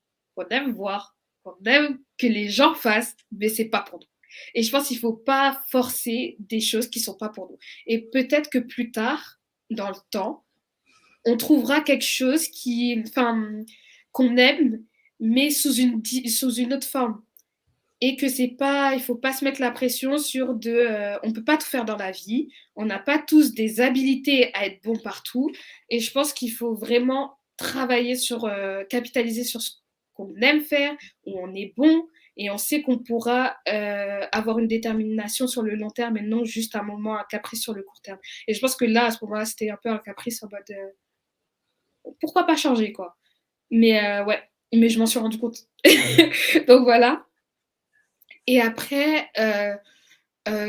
voir, qu'on aime que les gens fassent, mais c'est pas pour nous. Et je pense qu'il faut pas forcer des choses qui sont pas pour nous. Et peut-être que plus tard, dans le temps, on trouvera quelque chose qu'on aime, mais sous une autre forme et que c'est pas, il faut pas se mettre la pression on peut pas tout faire dans la vie, on n'a pas tous des habilités à être bon partout, et je pense qu'il faut vraiment travailler capitaliser sur ce qu'on aime faire, où on est bon, et on sait qu'on pourra avoir une détermination sur le long terme et non juste un moment, un caprice sur le court terme. Et je pense que là, à ce moment-là, c'était un peu un caprice en mode pourquoi pas changer, quoi. Mais ouais, mais je m'en suis rendu compte. Donc voilà. Et après,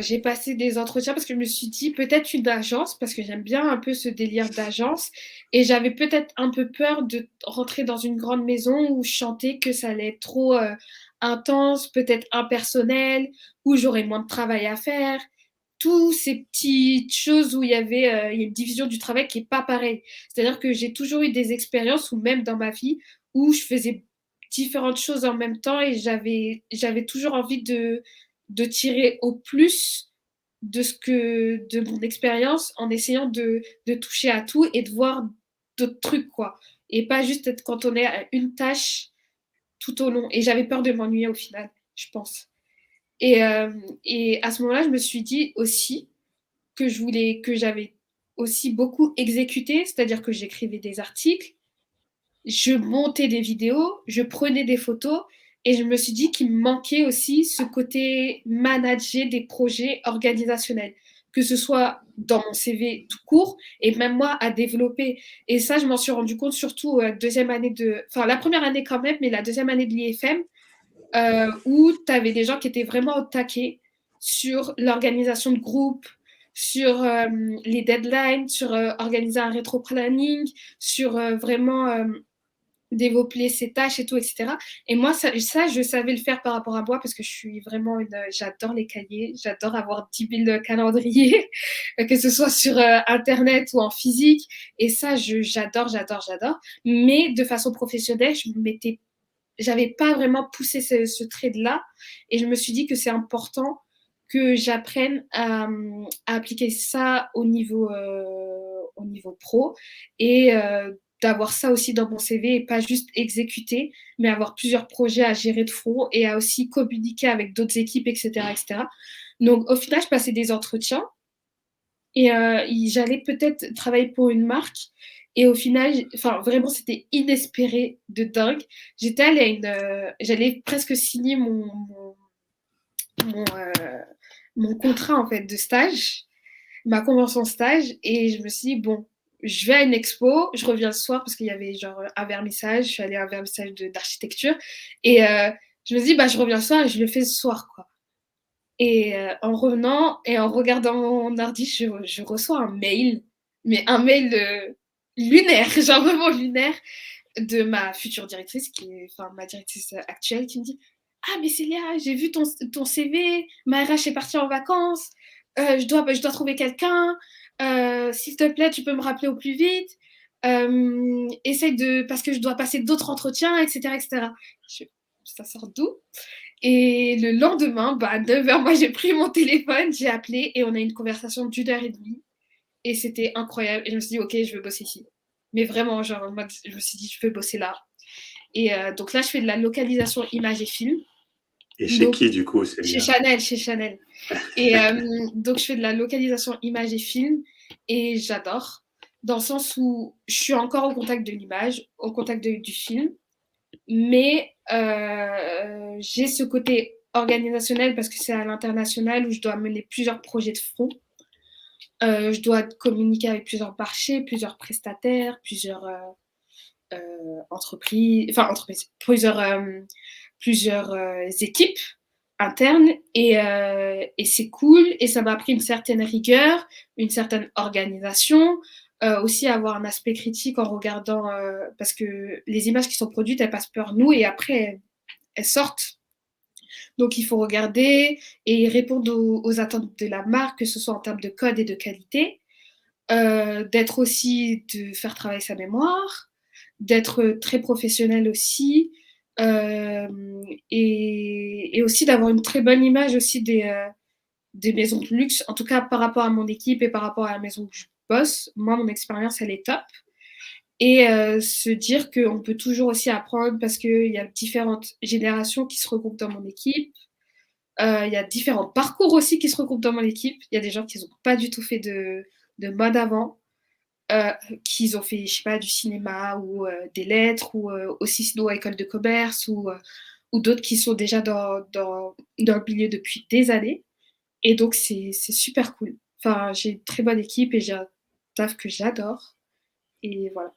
j'ai passé des entretiens parce que je me suis dit peut-être une agence, parce que j'aime bien un peu ce délire d'agence. Et j'avais peut-être un peu peur de rentrer dans une grande maison où je chantais que ça allait être trop intense, peut-être impersonnel, où j'aurais moins de travail à faire. Tous ces petites choses où il y a une division du travail qui n'est pas pareille. C'est-à-dire que j'ai toujours eu des expériences, ou même dans ma vie, où je faisais différentes choses en même temps et j'avais toujours envie de tirer au plus de mon expérience en essayant de toucher à tout et de voir d'autres trucs, quoi. Et pas juste être cantonné à une tâche tout au long. Et j'avais peur de m'ennuyer au final, je pense. Et, euh, et à ce moment-là, je me suis dit aussi que j'avais aussi beaucoup exécuté, c'est-à-dire que j'écrivais des articles, je montais des vidéos, je prenais des photos et je me suis dit qu'il me manquait aussi ce côté manager des projets organisationnels, que ce soit dans mon CV tout court et même moi à développer. Et ça, je m'en suis rendu compte surtout la première année quand même, mais la deuxième année de l'IFM, où tu avais des gens qui étaient vraiment au taquet sur l'organisation de groupe, sur les deadlines, sur organiser un rétro-planning, sur vraiment développer ses tâches et tout, etc. Et moi, je savais le faire par rapport à moi parce que je suis vraiment j'adore les cahiers, j'adore avoir 10 000 calendriers, que ce soit sur Internet ou en physique. Et ça, j'adore, j'adore, j'adore. Mais de façon professionnelle, j'avais pas vraiment poussé ce trait-là. Et je me suis dit que c'est important que j'apprenne à appliquer ça au niveau pro et d'avoir ça aussi dans mon CV et pas juste exécuter, mais avoir plusieurs projets à gérer de front et à aussi communiquer avec d'autres équipes, etc., etc. Donc, au final, je passais des entretiens et j'allais peut-être travailler pour une marque. Et au final, enfin, vraiment, c'était inespéré de dingue. J'allais presque signer mon, euh, mon contrat en fait de stage, ma convention stage, et je me suis dit bon, je vais à une expo, je reviens le soir parce qu'il y avait genre un vernissage, je suis allée à un vernissage d'architecture et Je me dis, bah, je reviens ce soir et je le fais ce soir, quoi. Et en revenant et en regardant mon ordi, je reçois un mail, mais un mail lunaire, genre vraiment lunaire, de ma future directrice, enfin ma directrice actuelle, qui me dit: «Ah, mais Célia, j'ai vu ton CV, ma RH est partie en vacances, je dois trouver quelqu'un, s'il te plaît, tu peux me rappeler au plus vite, essaye de, parce que je dois passer d'autres entretiens, etc. etc.» Ça sort d'où? Et le lendemain, bah, à 9h, moi j'ai pris mon téléphone, j'ai appelé et on a eu une conversation d'1 h 30. Et c'était incroyable. Et je me suis dit, ok, je veux bosser ici. Mais vraiment, genre, en mode, je me suis dit, je veux bosser là. Et donc là, je fais de la localisation image et film. Et chez Donc, qui, du coup, chez Célia? Chanel. Et donc, je fais de la localisation image et film. Et j'adore. Dans le sens où je suis encore au contact de l'image, au contact du film. Mais j'ai ce côté organisationnel parce que c'est à l'international où je dois mener plusieurs projets de front. Je dois communiquer avec plusieurs marchés, plusieurs prestataires, plusieurs plusieurs équipes internes. Et c'est cool. Et ça m'a appris une certaine rigueur, une certaine organisation. Aussi avoir un aspect critique en regardant, parce que les images qui sont produites, elles passent par nous et après, elles sortent. Donc, il faut regarder et répondre aux attentes de la marque, que ce soit en termes de code et de qualité. D'être aussi, de faire travailler sa mémoire, d'être très professionnel aussi, et aussi d'avoir une très bonne image aussi des maisons de luxe, en tout cas par rapport à mon équipe et par rapport à la maison où je bosse. Moi, mon expérience, elle est top. Et se dire qu'on peut toujours aussi apprendre parce qu'il y a différentes générations qui se regroupent dans mon équipe. Il y a différents parcours aussi qui se regroupent dans mon équipe. Il y a des gens qui n'ont pas du tout fait de mode avant, qui ont fait, je sais pas, du cinéma ou des lettres ou aussi sinon à école de commerce ou d'autres qui sont déjà dans le milieu depuis des années. Et donc, c'est super cool. Enfin, j'ai une très bonne équipe et j'ai un taf que j'adore. Et voilà.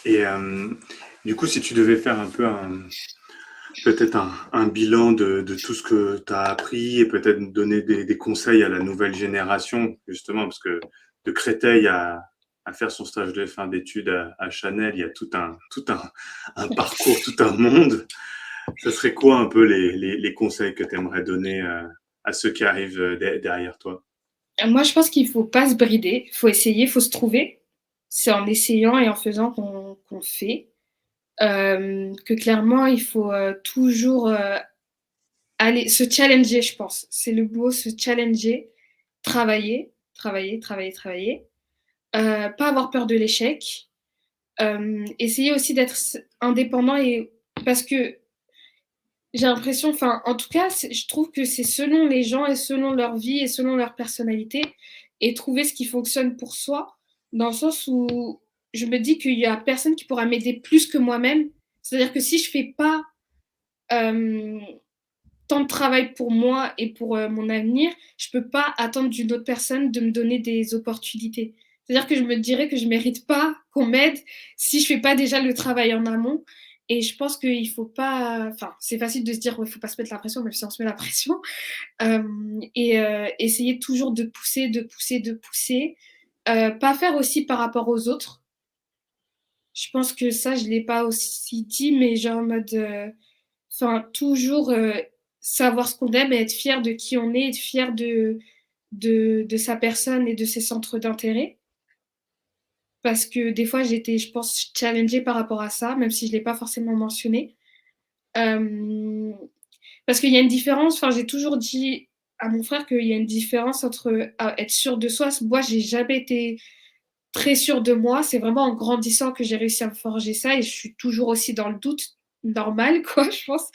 Et du coup, si tu devais faire un peu peut-être un bilan de tout ce que tu as appris et peut-être donner des conseils à la nouvelle génération, justement, parce que de Créteil à faire son stage de fin d'études à Chanel, il y a un parcours, tout un monde. Ça serait quoi un peu les conseils que tu aimerais donner à ceux qui arrivent derrière toi? Moi, je pense qu'il faut pas se brider. Il faut essayer, il faut se trouver. C'est en essayant et en faisant qu'on fait. Que clairement, il faut toujours aller se challenger, je pense. C'est le mot, se challenger, travailler, travailler, travailler, travailler. Pas avoir peur de l'échec. Essayer aussi d'être indépendant et parce que j'ai l'impression, enfin, en tout cas, je trouve que c'est selon les gens et selon leur vie et selon leur personnalité et trouver ce qui fonctionne pour soi, dans le sens où je me dis qu'il y a personne qui pourra m'aider plus que moi-même. C'est-à-dire que si je fais pas euh, tant de travail pour moi et pour mon avenir, je peux pas attendre d'une autre personne de me donner des opportunités. C'est-à-dire que je me dirais que je mérite pas qu'on m'aide si je fais pas déjà le travail en amont. Et je pense qu'il faut pas. Enfin, c'est facile de se dire il faut pas se mettre la pression, même si on se met la pression. Et essayer toujours de pousser, de pousser, de pousser. Pas faire aussi par rapport aux autres. Je pense que ça, je l'ai pas aussi dit, mais genre en mode. Enfin, toujours savoir ce qu'on aime et être fier de qui on est, être fier de sa personne et de ses centres d'intérêt. Parce que des fois, j'étais, je pense, challengée par rapport à ça, même si je ne l'ai pas forcément mentionné. Euh, Parce qu'il y a une différence, enfin, j'ai toujours dit à mon frère qu'il y a une différence entre être sûr de soi. Moi, j'ai jamais été très sûre de moi. C'est vraiment en grandissant que j'ai réussi à me forger ça et je suis toujours aussi dans le doute normal, quoi, je pense.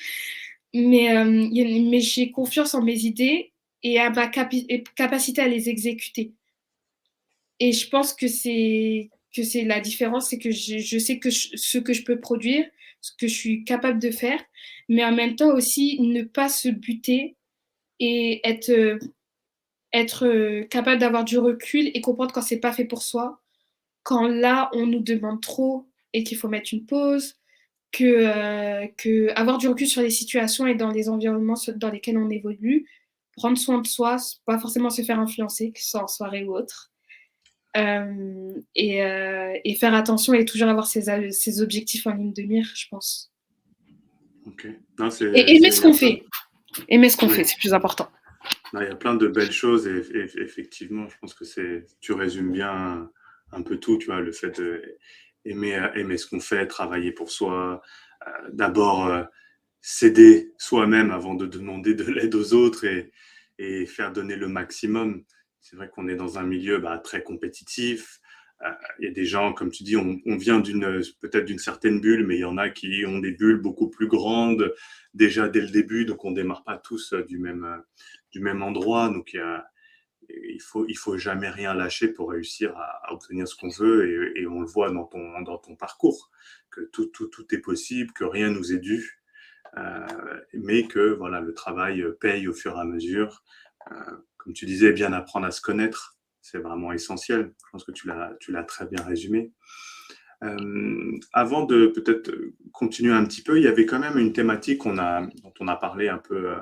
Mais j'ai confiance en mes idées et à ma capacité à les exécuter. Et je pense que c'est la différence, c'est que je sais ce que je peux produire, ce que je suis capable de faire, mais en même temps aussi ne pas se buter et être capable d'avoir du recul et comprendre quand c'est pas fait pour soi, quand là on nous demande trop et qu'il faut mettre une pause, que avoir du recul sur les situations et dans les environnements dans lesquels on évolue, prendre soin de soi, pas forcément se faire influencer, que ce soit en soirée ou autre. Et faire attention et toujours avoir ses objectifs en ligne de mire, je pense. Ok. Non, Et aimer ce il y a qu'on plein, fait. Aimer ce qu'on oui. fait, c'est plus important. Non, il y a plein de belles choses et effectivement, je pense que tu résumes bien un peu tout, tu vois, le fait de aimer ce qu'on fait, travailler pour soi, d'abord s'aider soi-même avant de demander de l'aide aux autres et faire donner le maximum. C'est vrai qu'on est dans un milieu très compétitif. Il y a des gens, comme tu dis, on vient peut-être d'une certaine bulle, mais il y en a qui ont des bulles beaucoup plus grandes déjà dès le début, donc on démarre pas tous du même endroit. Donc il faut jamais rien lâcher pour réussir à obtenir ce qu'on veut et on le voit dans ton parcours que tout est possible, que rien nous est dû. Mais que voilà, le travail paye au fur et à mesure. Euh, Comme tu disais, bien apprendre à se connaître, c'est vraiment essentiel. Je pense que tu l'as très bien résumé. Avant de peut-être continuer un petit peu, il y avait quand même une thématique dont on a parlé un peu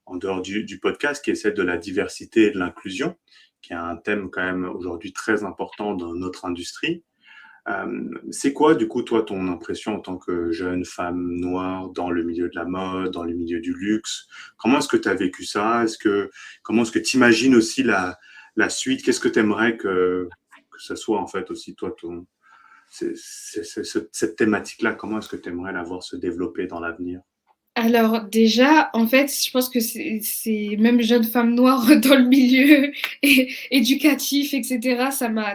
en dehors du podcast, qui est celle de la diversité et de l'inclusion, qui est un thème quand même aujourd'hui très important dans notre industrie. C'est quoi, du coup, toi, ton impression en tant que jeune femme noire dans le milieu de la mode, dans le milieu du luxe? Comment est-ce que tu as vécu ça? Comment est-ce que tu imagines aussi la suite? Qu'est-ce que tu aimerais que ça soit, en fait, aussi, toi, cette thématique-là? Comment est-ce que tu aimerais la voir se développer dans l'avenir? Alors déjà, en fait, je pense que c'est même jeune femme noire dans le milieu éducatif, etc. Ça a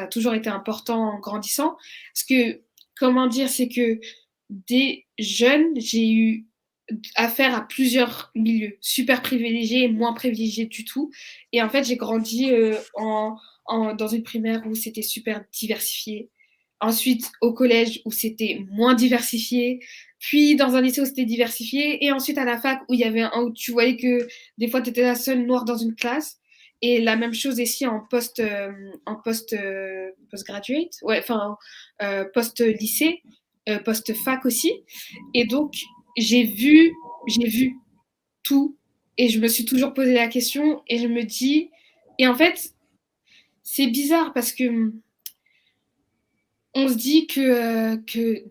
toujours été important en grandissant. Parce que, comment dire, c'est que dès jeune, j'ai eu affaire à plusieurs milieux, super privilégiés et moins privilégiés du tout. Et en fait, j'ai grandi dans une primaire où c'était super diversifié. Ensuite, au collège où c'était moins diversifié. Puis dans un lycée où c'était diversifié. Et ensuite à la fac où tu voyais que des fois, tu étais la seule noire dans une classe. Et la même chose ici post-graduate, ouais, enfin, post-lycée, post-fac aussi. Et donc, j'ai vu tout et je me suis toujours posé la question et je me dis, et en fait, c'est bizarre parce que on se dit que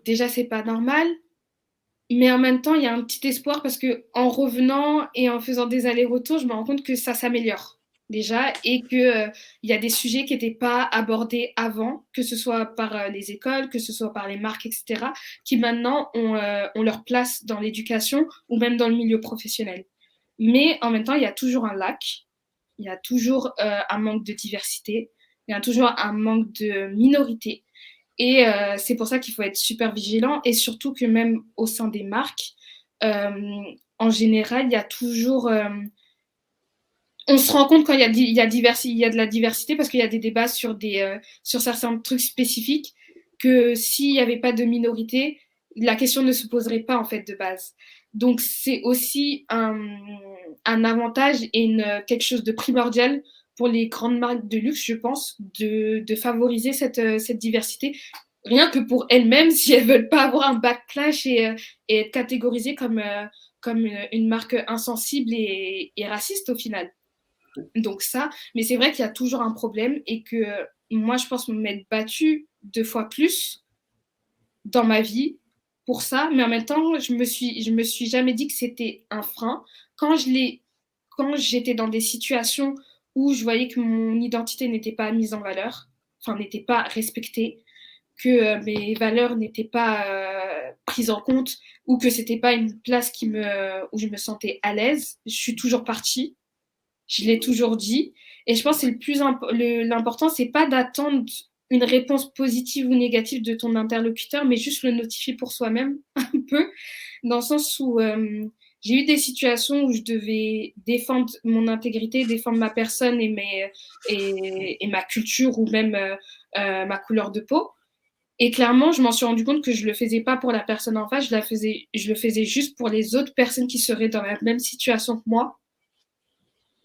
déjà c'est pas normal, mais en même temps, il y a un petit espoir parce que en revenant et en faisant des allers-retours, je me rends compte que ça s'améliore déjà et que il y a des sujets qui n'étaient pas abordés avant, que ce soit par les écoles, que ce soit par les marques, etc., qui maintenant ont leur place dans l'éducation ou même dans le milieu professionnel. Mais en même temps, il y a toujours un lac, il y a toujours un manque de diversité, il y a toujours un manque de minorité. Et c'est pour ça qu'il faut être super vigilant et surtout que même au sein des marques, euh, en général, il y a toujours... on se rend compte quand il y a de la diversité parce qu'il y a des débats sur certains trucs spécifiques que s'il n'y avait pas de minorité, la question ne se poserait pas en fait de base. Donc c'est aussi un avantage et quelque chose de primordial pour les grandes marques de luxe, je pense, de favoriser cette diversité, rien que pour elles-mêmes, si elles ne veulent pas avoir un backlash et être catégorisées comme une marque insensible et raciste au final. Donc ça, mais c'est vrai qu'il y a toujours un problème et que moi, je pense m'être battue 2 fois plus dans ma vie pour ça, mais en même temps, je me suis jamais dit que c'était un frein. Quand j'étais dans des situations où je voyais que mon identité n'était pas mise en valeur, enfin n'était pas respectée, que mes valeurs n'étaient pas prises en compte ou que c'était pas une place où je me sentais à l'aise, je suis toujours partie. Je l'ai toujours dit. Et je pense que l'important, c'est pas d'attendre une réponse positive ou négative de ton interlocuteur, mais juste le notifier pour soi-même un peu, dans le sens où j'ai eu des situations où je devais défendre mon intégrité, défendre ma personne et ma culture ou même ma couleur de peau. Et clairement, je m'en suis rendu compte que je le faisais pas pour la personne en face, je le faisais juste pour les autres personnes qui seraient dans la même situation que moi,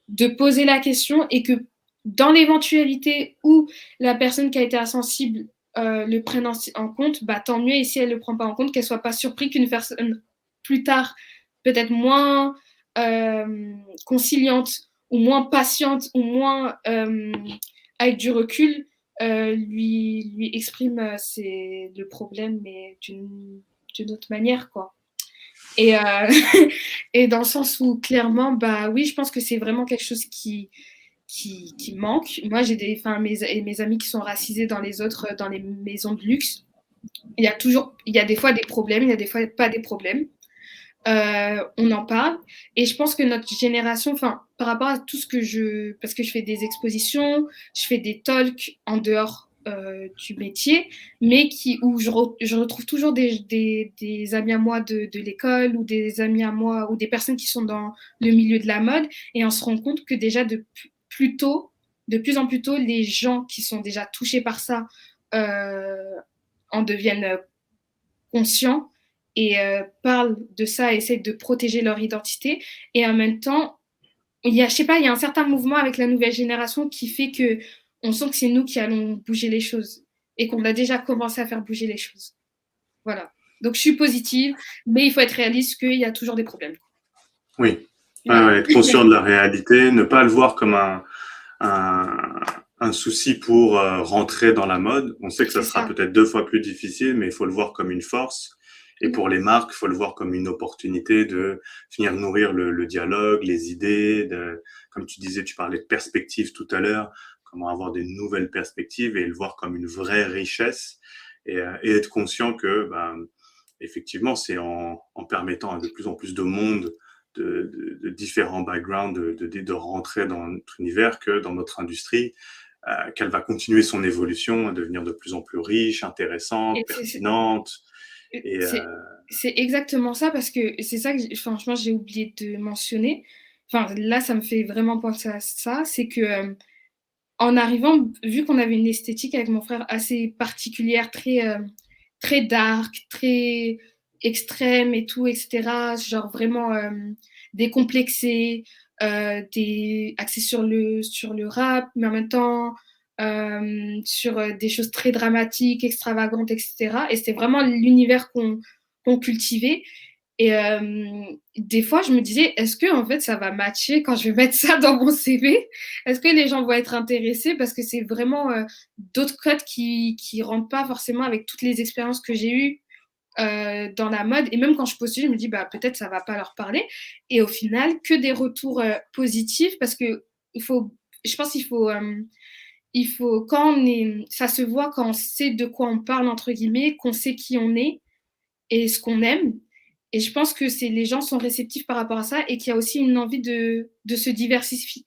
de poser la question et que dans l'éventualité où la personne qui a été insensible le prennent en compte, bah, tant mieux. Et si elle ne le prend pas en compte, qu'elle ne soit pas surprise qu'une personne plus tard, peut-être moins conciliante ou moins patiente ou moins avec du recul, lui exprime le problème, mais d'une autre manière, quoi. Et, et dans le sens où, clairement, bah oui, je pense que c'est vraiment quelque chose qui manque. Moi, j'ai mes amis qui sont racisés dans les maisons de luxe. Il y a des fois des problèmes, il y a des fois pas des problèmes. On en parle. Et je pense que notre génération, enfin, par rapport à tout ce que parce que je fais des expositions, je fais des talks en dehors du métier, mais où je retrouve toujours des amis à moi de l'école ou des amis à moi ou des personnes qui sont dans le milieu de la mode. Et on se rend compte que déjà de plus en plus tôt, les gens qui sont déjà touchés par ça euh, en deviennent conscients et parlent de ça, essayent de protéger leur identité. Et en même temps, je sais pas, il y a un certain mouvement avec la nouvelle génération qui fait que on sent que c'est nous qui allons bouger les choses et qu'on a déjà commencé à faire bouger les choses. Voilà. Donc je suis positive, mais il faut être réaliste qu'il y a toujours des problèmes. Oui, Voilà. être conscient de la réalité, ne pas le voir comme un, un souci pour rentrer dans la mode. On sait que ça C'est sera ça. peut-être 2 fois plus difficile, mais il faut le voir comme une force. Et pour les marques, il faut le voir comme une opportunité de venir nourrir le dialogue, les idées. Comme tu disais, tu parlais de perspectives tout à l'heure, comment avoir des nouvelles perspectives et le voir comme une vraie richesse et être conscient que, ben, effectivement, c'est en permettant à de plus en plus de monde de différents backgrounds de rentrer dans notre univers que dans notre industrie, qu'elle va continuer son évolution à devenir de plus en plus riche, intéressante, Et pertinente. Et c'est c'est exactement ça parce que c'est ça que franchement j'ai oublié de mentionner. Enfin là ça me fait vraiment penser à ça, c'est que en arrivant, vu qu'on avait une esthétique avec mon frère assez particulière, très dark, très extrême et tout, etc. Genre vraiment décomplexé, axé sur le rap, mais en même temps sur des choses très dramatiques, extravagantes, etc. Et c'était vraiment l'univers qu'on cultivait. Et des fois, je me disais, est-ce que en fait, ça va matcher quand je vais mettre ça dans mon CV? Est-ce que les gens vont être intéressés? Parce que c'est vraiment d'autres codes qui rentrent pas forcément avec toutes les expériences que j'ai eues dans la mode. Et même quand je postule, je me dis, bah, peut-être ça va pas leur parler. Et au final, que des retours positifs parce que je pense il faut, ça se voit quand on sait de quoi on parle, entre guillemets, qu'on sait qui on est et ce qu'on aime. Et je pense que les gens sont réceptifs par rapport à ça et qu'il y a aussi une envie de se diversifier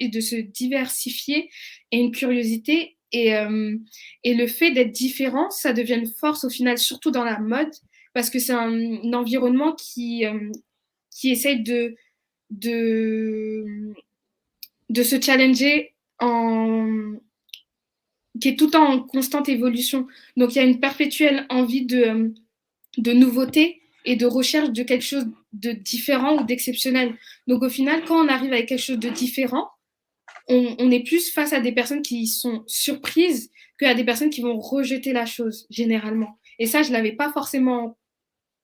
et une curiosité. Et le fait d'être différent, ça devient une force au final, surtout dans la mode, parce que c'est un environnement qui essaye de, de se challenger qui est tout le temps en constante évolution. Donc il y a une perpétuelle envie de nouveauté et de recherche de quelque chose de différent ou d'exceptionnel. Donc au final, quand on arrive avec quelque chose de différent, on est plus face à des personnes qui sont surprises qu'à des personnes qui vont rejeter la chose, généralement. Et ça, je ne l'avais pas forcément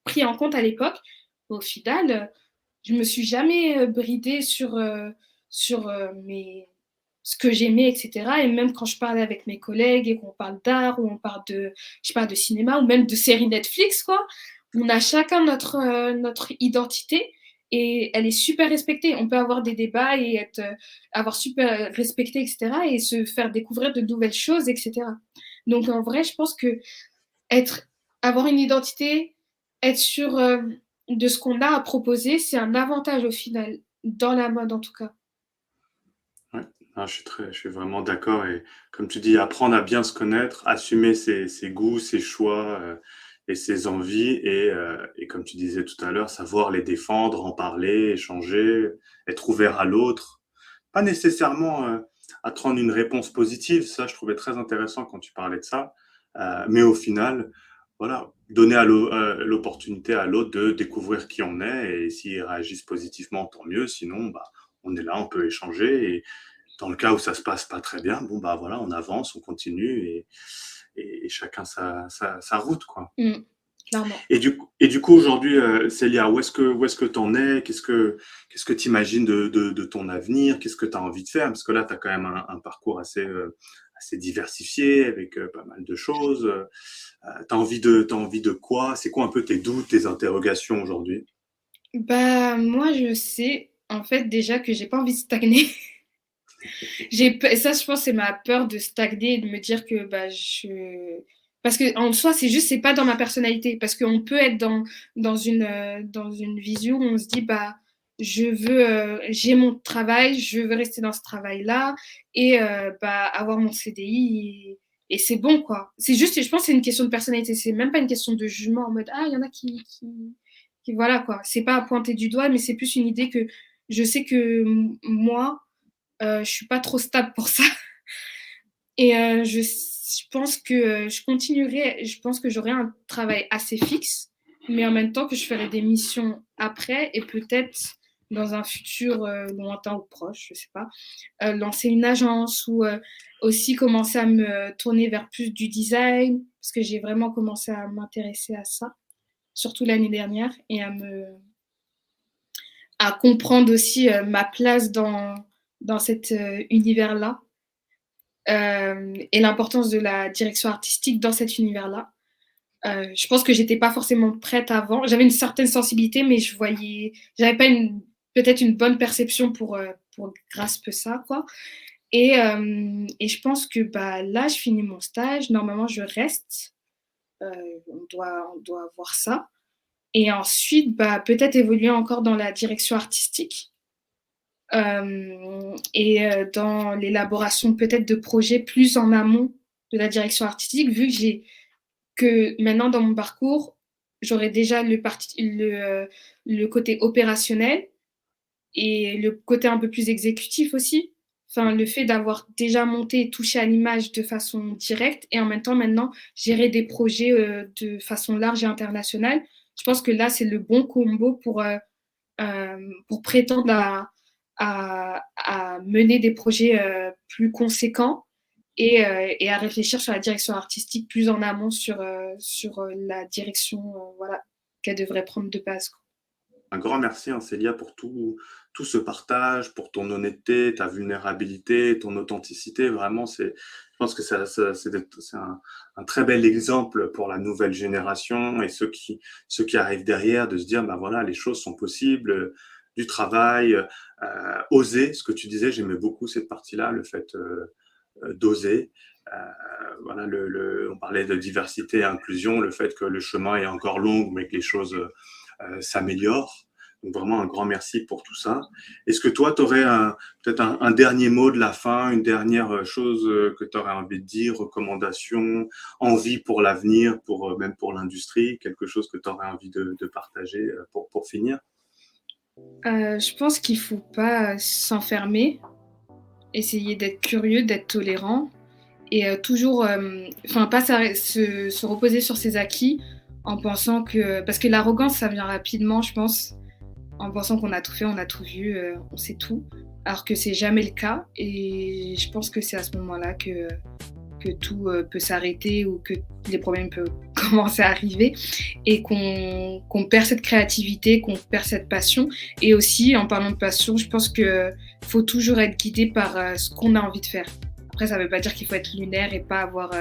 pris en compte à l'époque. Au final, je me suis jamais bridée sur ce que j'aimais, etc. Et même quand je parlais avec mes collègues et qu'on parle d'art ou on parle je sais pas, de cinéma ou même de séries Netflix, quoi, on a chacun notre identité et elle est super respectée. On peut avoir des débats et avoir super respecté, etc. et se faire découvrir de nouvelles choses, etc. Donc en vrai, je pense que être, avoir une identité, être sûr de ce qu'on a à proposer, c'est un avantage au final, dans la mode en tout cas. ouais, non, je suis vraiment d'accord. Et comme tu dis, apprendre à bien se connaître, assumer ses goûts, ses choix et ses envies. Et comme tu disais tout à l'heure, savoir les défendre, en parler, échanger, être ouvert à l'autre. Pas nécessairement attendre une réponse positive, ça je trouvais très intéressant quand tu parlais de ça, mais au final, voilà, donner l'opportunité à l'autre de découvrir qui on est et s'ils réagissent positivement, tant mieux, sinon bah, on est là, on peut échanger et dans le cas où ça se passe pas très bien, bon bah voilà, on avance, on continue et chacun sa route, quoi. Clairement. Et du coup, aujourd'hui, Célia, où est-ce que t'en es? Qu'est-ce que t'imagines de ton avenir? Qu'est-ce que tu as envie de faire? Parce que là, tu as quand même un parcours assez diversifié, avec pas mal de choses. T'as envie de quoi? C'est quoi un peu tes doutes, tes interrogations aujourd'hui? Bah, moi, je sais, en fait, déjà que j'ai pas envie de stagner. Ça, je pense, c'est ma peur de stagner et de me dire que bah, parce que en soi, c'est pas dans ma personnalité. Parce qu'on peut être dans une vision où on se dit, bah, j'ai mon travail, je veux rester dans ce travail-là et bah, avoir mon CDI et c'est bon, quoi. C'est juste, je pense que c'est une question de personnalité. C'est même pas une question de jugement en mode, ah, il y en a qui voilà, quoi. C'est pas à pointer du doigt, mais c'est plus une idée que je sais que moi, je suis pas trop stable pour ça. Et je pense que je continuerai, je pense que j'aurai un travail assez fixe, mais en même temps que je ferai des missions après et peut-être dans un futur lointain ou proche, je sais pas, lancer une agence ou aussi commencer à me tourner vers plus du design, parce que j'ai vraiment commencé à m'intéresser à ça, surtout l'année dernière, et à comprendre aussi ma place dans cet univers-là et l'importance de la direction artistique dans cet univers-là. Je pense que j'étais pas forcément prête avant. J'avais une certaine sensibilité, mais j'avais pas peut-être une bonne perception pour grasper ça, quoi. Et je pense que bah, là, je finis mon stage. Normalement, je reste. On doit voir ça. Et ensuite, bah, peut-être évoluer encore dans la direction artistique. Et dans l'élaboration peut-être de projets plus en amont de la direction artistique, vu que maintenant dans mon parcours, j'aurai déjà le côté opérationnel et le côté un peu plus exécutif aussi. Enfin, le fait d'avoir déjà monté et touché à l'image de façon directe et en même temps maintenant gérer des projets de façon large et internationale. Je pense que là, c'est le bon combo pour prétendre à mener des projets plus conséquents et à réfléchir sur la direction artistique plus en amont sur la direction voilà, qu'elle devrait prendre de base, quoi. Un grand merci, hein, Célia, pour tout ce partage, pour ton honnêteté, ta vulnérabilité, ton authenticité. Vraiment, je pense que c'est un très bel exemple pour la nouvelle génération et ceux qui arrivent derrière, de se dire, bah voilà, les choses sont possibles, du travail, oser. Ce que tu disais, j'aimais beaucoup cette partie-là, le fait d'oser. Voilà, on parlait de diversité et inclusion, le fait que le chemin est encore long, mais que les choses s'améliore. Donc vraiment un grand merci pour tout ça. Est-ce que toi, tu aurais peut-être un dernier mot de la fin, une dernière chose que tu aurais envie de dire, recommandation, envie pour l'avenir, même pour l'industrie, quelque chose que tu aurais envie de partager pour finir? Je pense qu'il ne faut pas s'enfermer, essayer d'être curieux, d'être tolérant et toujours, pas se reposer sur ses acquis en pensant que... Parce que l'arrogance, ça vient rapidement, je pense, en pensant qu'on a tout fait, on a tout vu, on sait tout, alors que c'est jamais le cas. Et je pense que c'est à ce moment-là que tout peut s'arrêter ou que les problèmes peuvent commencer à arriver et qu'on perd cette créativité, qu'on perd cette passion. Et aussi, en parlant de passion, je pense qu'il faut toujours être guidé par ce qu'on a envie de faire. Après, ça ne veut pas dire qu'il faut être lunaire et pas avoir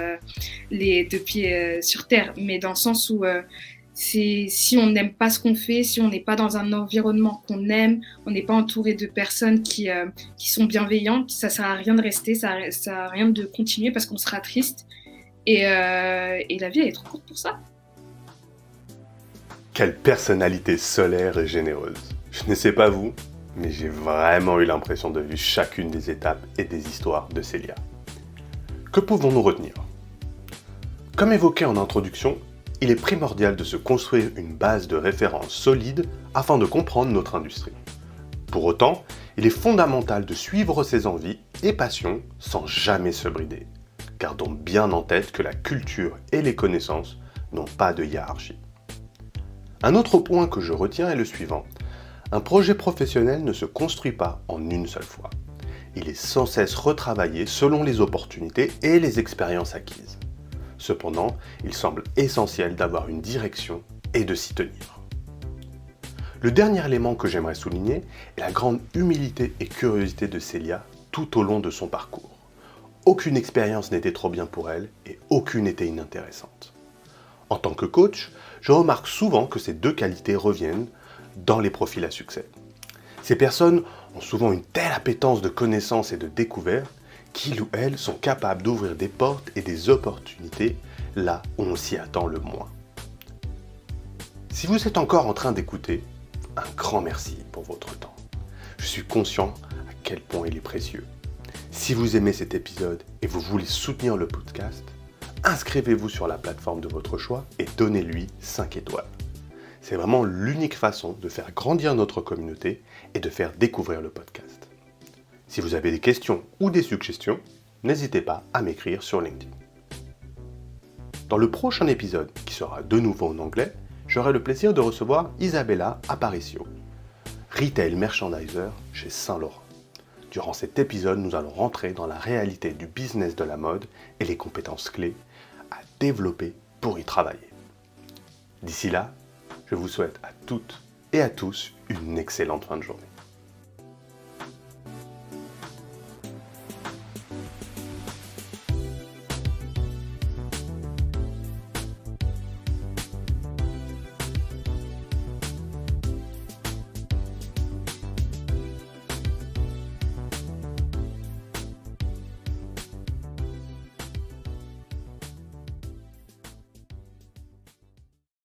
les deux pieds sur terre, mais dans le sens où si on n'aime pas ce qu'on fait, si on n'est pas dans un environnement qu'on aime, on n'est pas entouré de personnes qui sont bienveillantes, ça ne sert à rien de rester, ça ne sert à rien de continuer parce qu'on sera triste. Et la vie, elle est trop courte pour ça. Quelle personnalité solaire et généreuse. Je ne sais pas vous, mais j'ai vraiment eu l'impression de vivre chacune des étapes et des histoires de Célia. Que pouvons-nous retenir ? Comme évoqué en introduction, il est primordial de se construire une base de référence solide afin de comprendre notre industrie. Pour autant, il est fondamental de suivre ses envies et passions sans jamais se brider. Gardons bien en tête que la culture et les connaissances n'ont pas de hiérarchie. Un autre point que je retiens est le suivant. Un projet professionnel ne se construit pas en une seule fois. Il est sans cesse retravaillé selon les opportunités et les expériences acquises. Cependant, il semble essentiel d'avoir une direction et de s'y tenir. Le dernier élément que j'aimerais souligner est la grande humilité et curiosité de Célia tout au long de son parcours. Aucune expérience n'était trop bien pour elle et aucune n'était inintéressante. En tant que coach, je remarque souvent que ces deux qualités reviennent dans les profils à succès. Ces personnes ont souvent une telle appétence de connaissances et de découvertes qu'ils ou elles sont capables d'ouvrir des portes et des opportunités là où on s'y attend le moins. Si vous êtes encore en train d'écouter, un grand merci pour votre temps. Je suis conscient à quel point il est précieux. Si vous aimez cet épisode et vous voulez soutenir le podcast, inscrivez-vous sur la plateforme de votre choix et donnez-lui 5 étoiles. C'est vraiment l'unique façon de faire grandir notre communauté et de faire découvrir le podcast. Si vous avez des questions ou des suggestions, n'hésitez pas à m'écrire sur LinkedIn. Dans le prochain épisode, qui sera de nouveau en anglais, j'aurai le plaisir de recevoir Isabella Aparicio, Retail Merchandiser chez Saint Laurent. Durant cet épisode, nous allons rentrer dans la réalité du business de la mode et les compétences clés à développer pour y travailler. D'ici là, je vous souhaite à toutes et à tous une excellente fin de journée.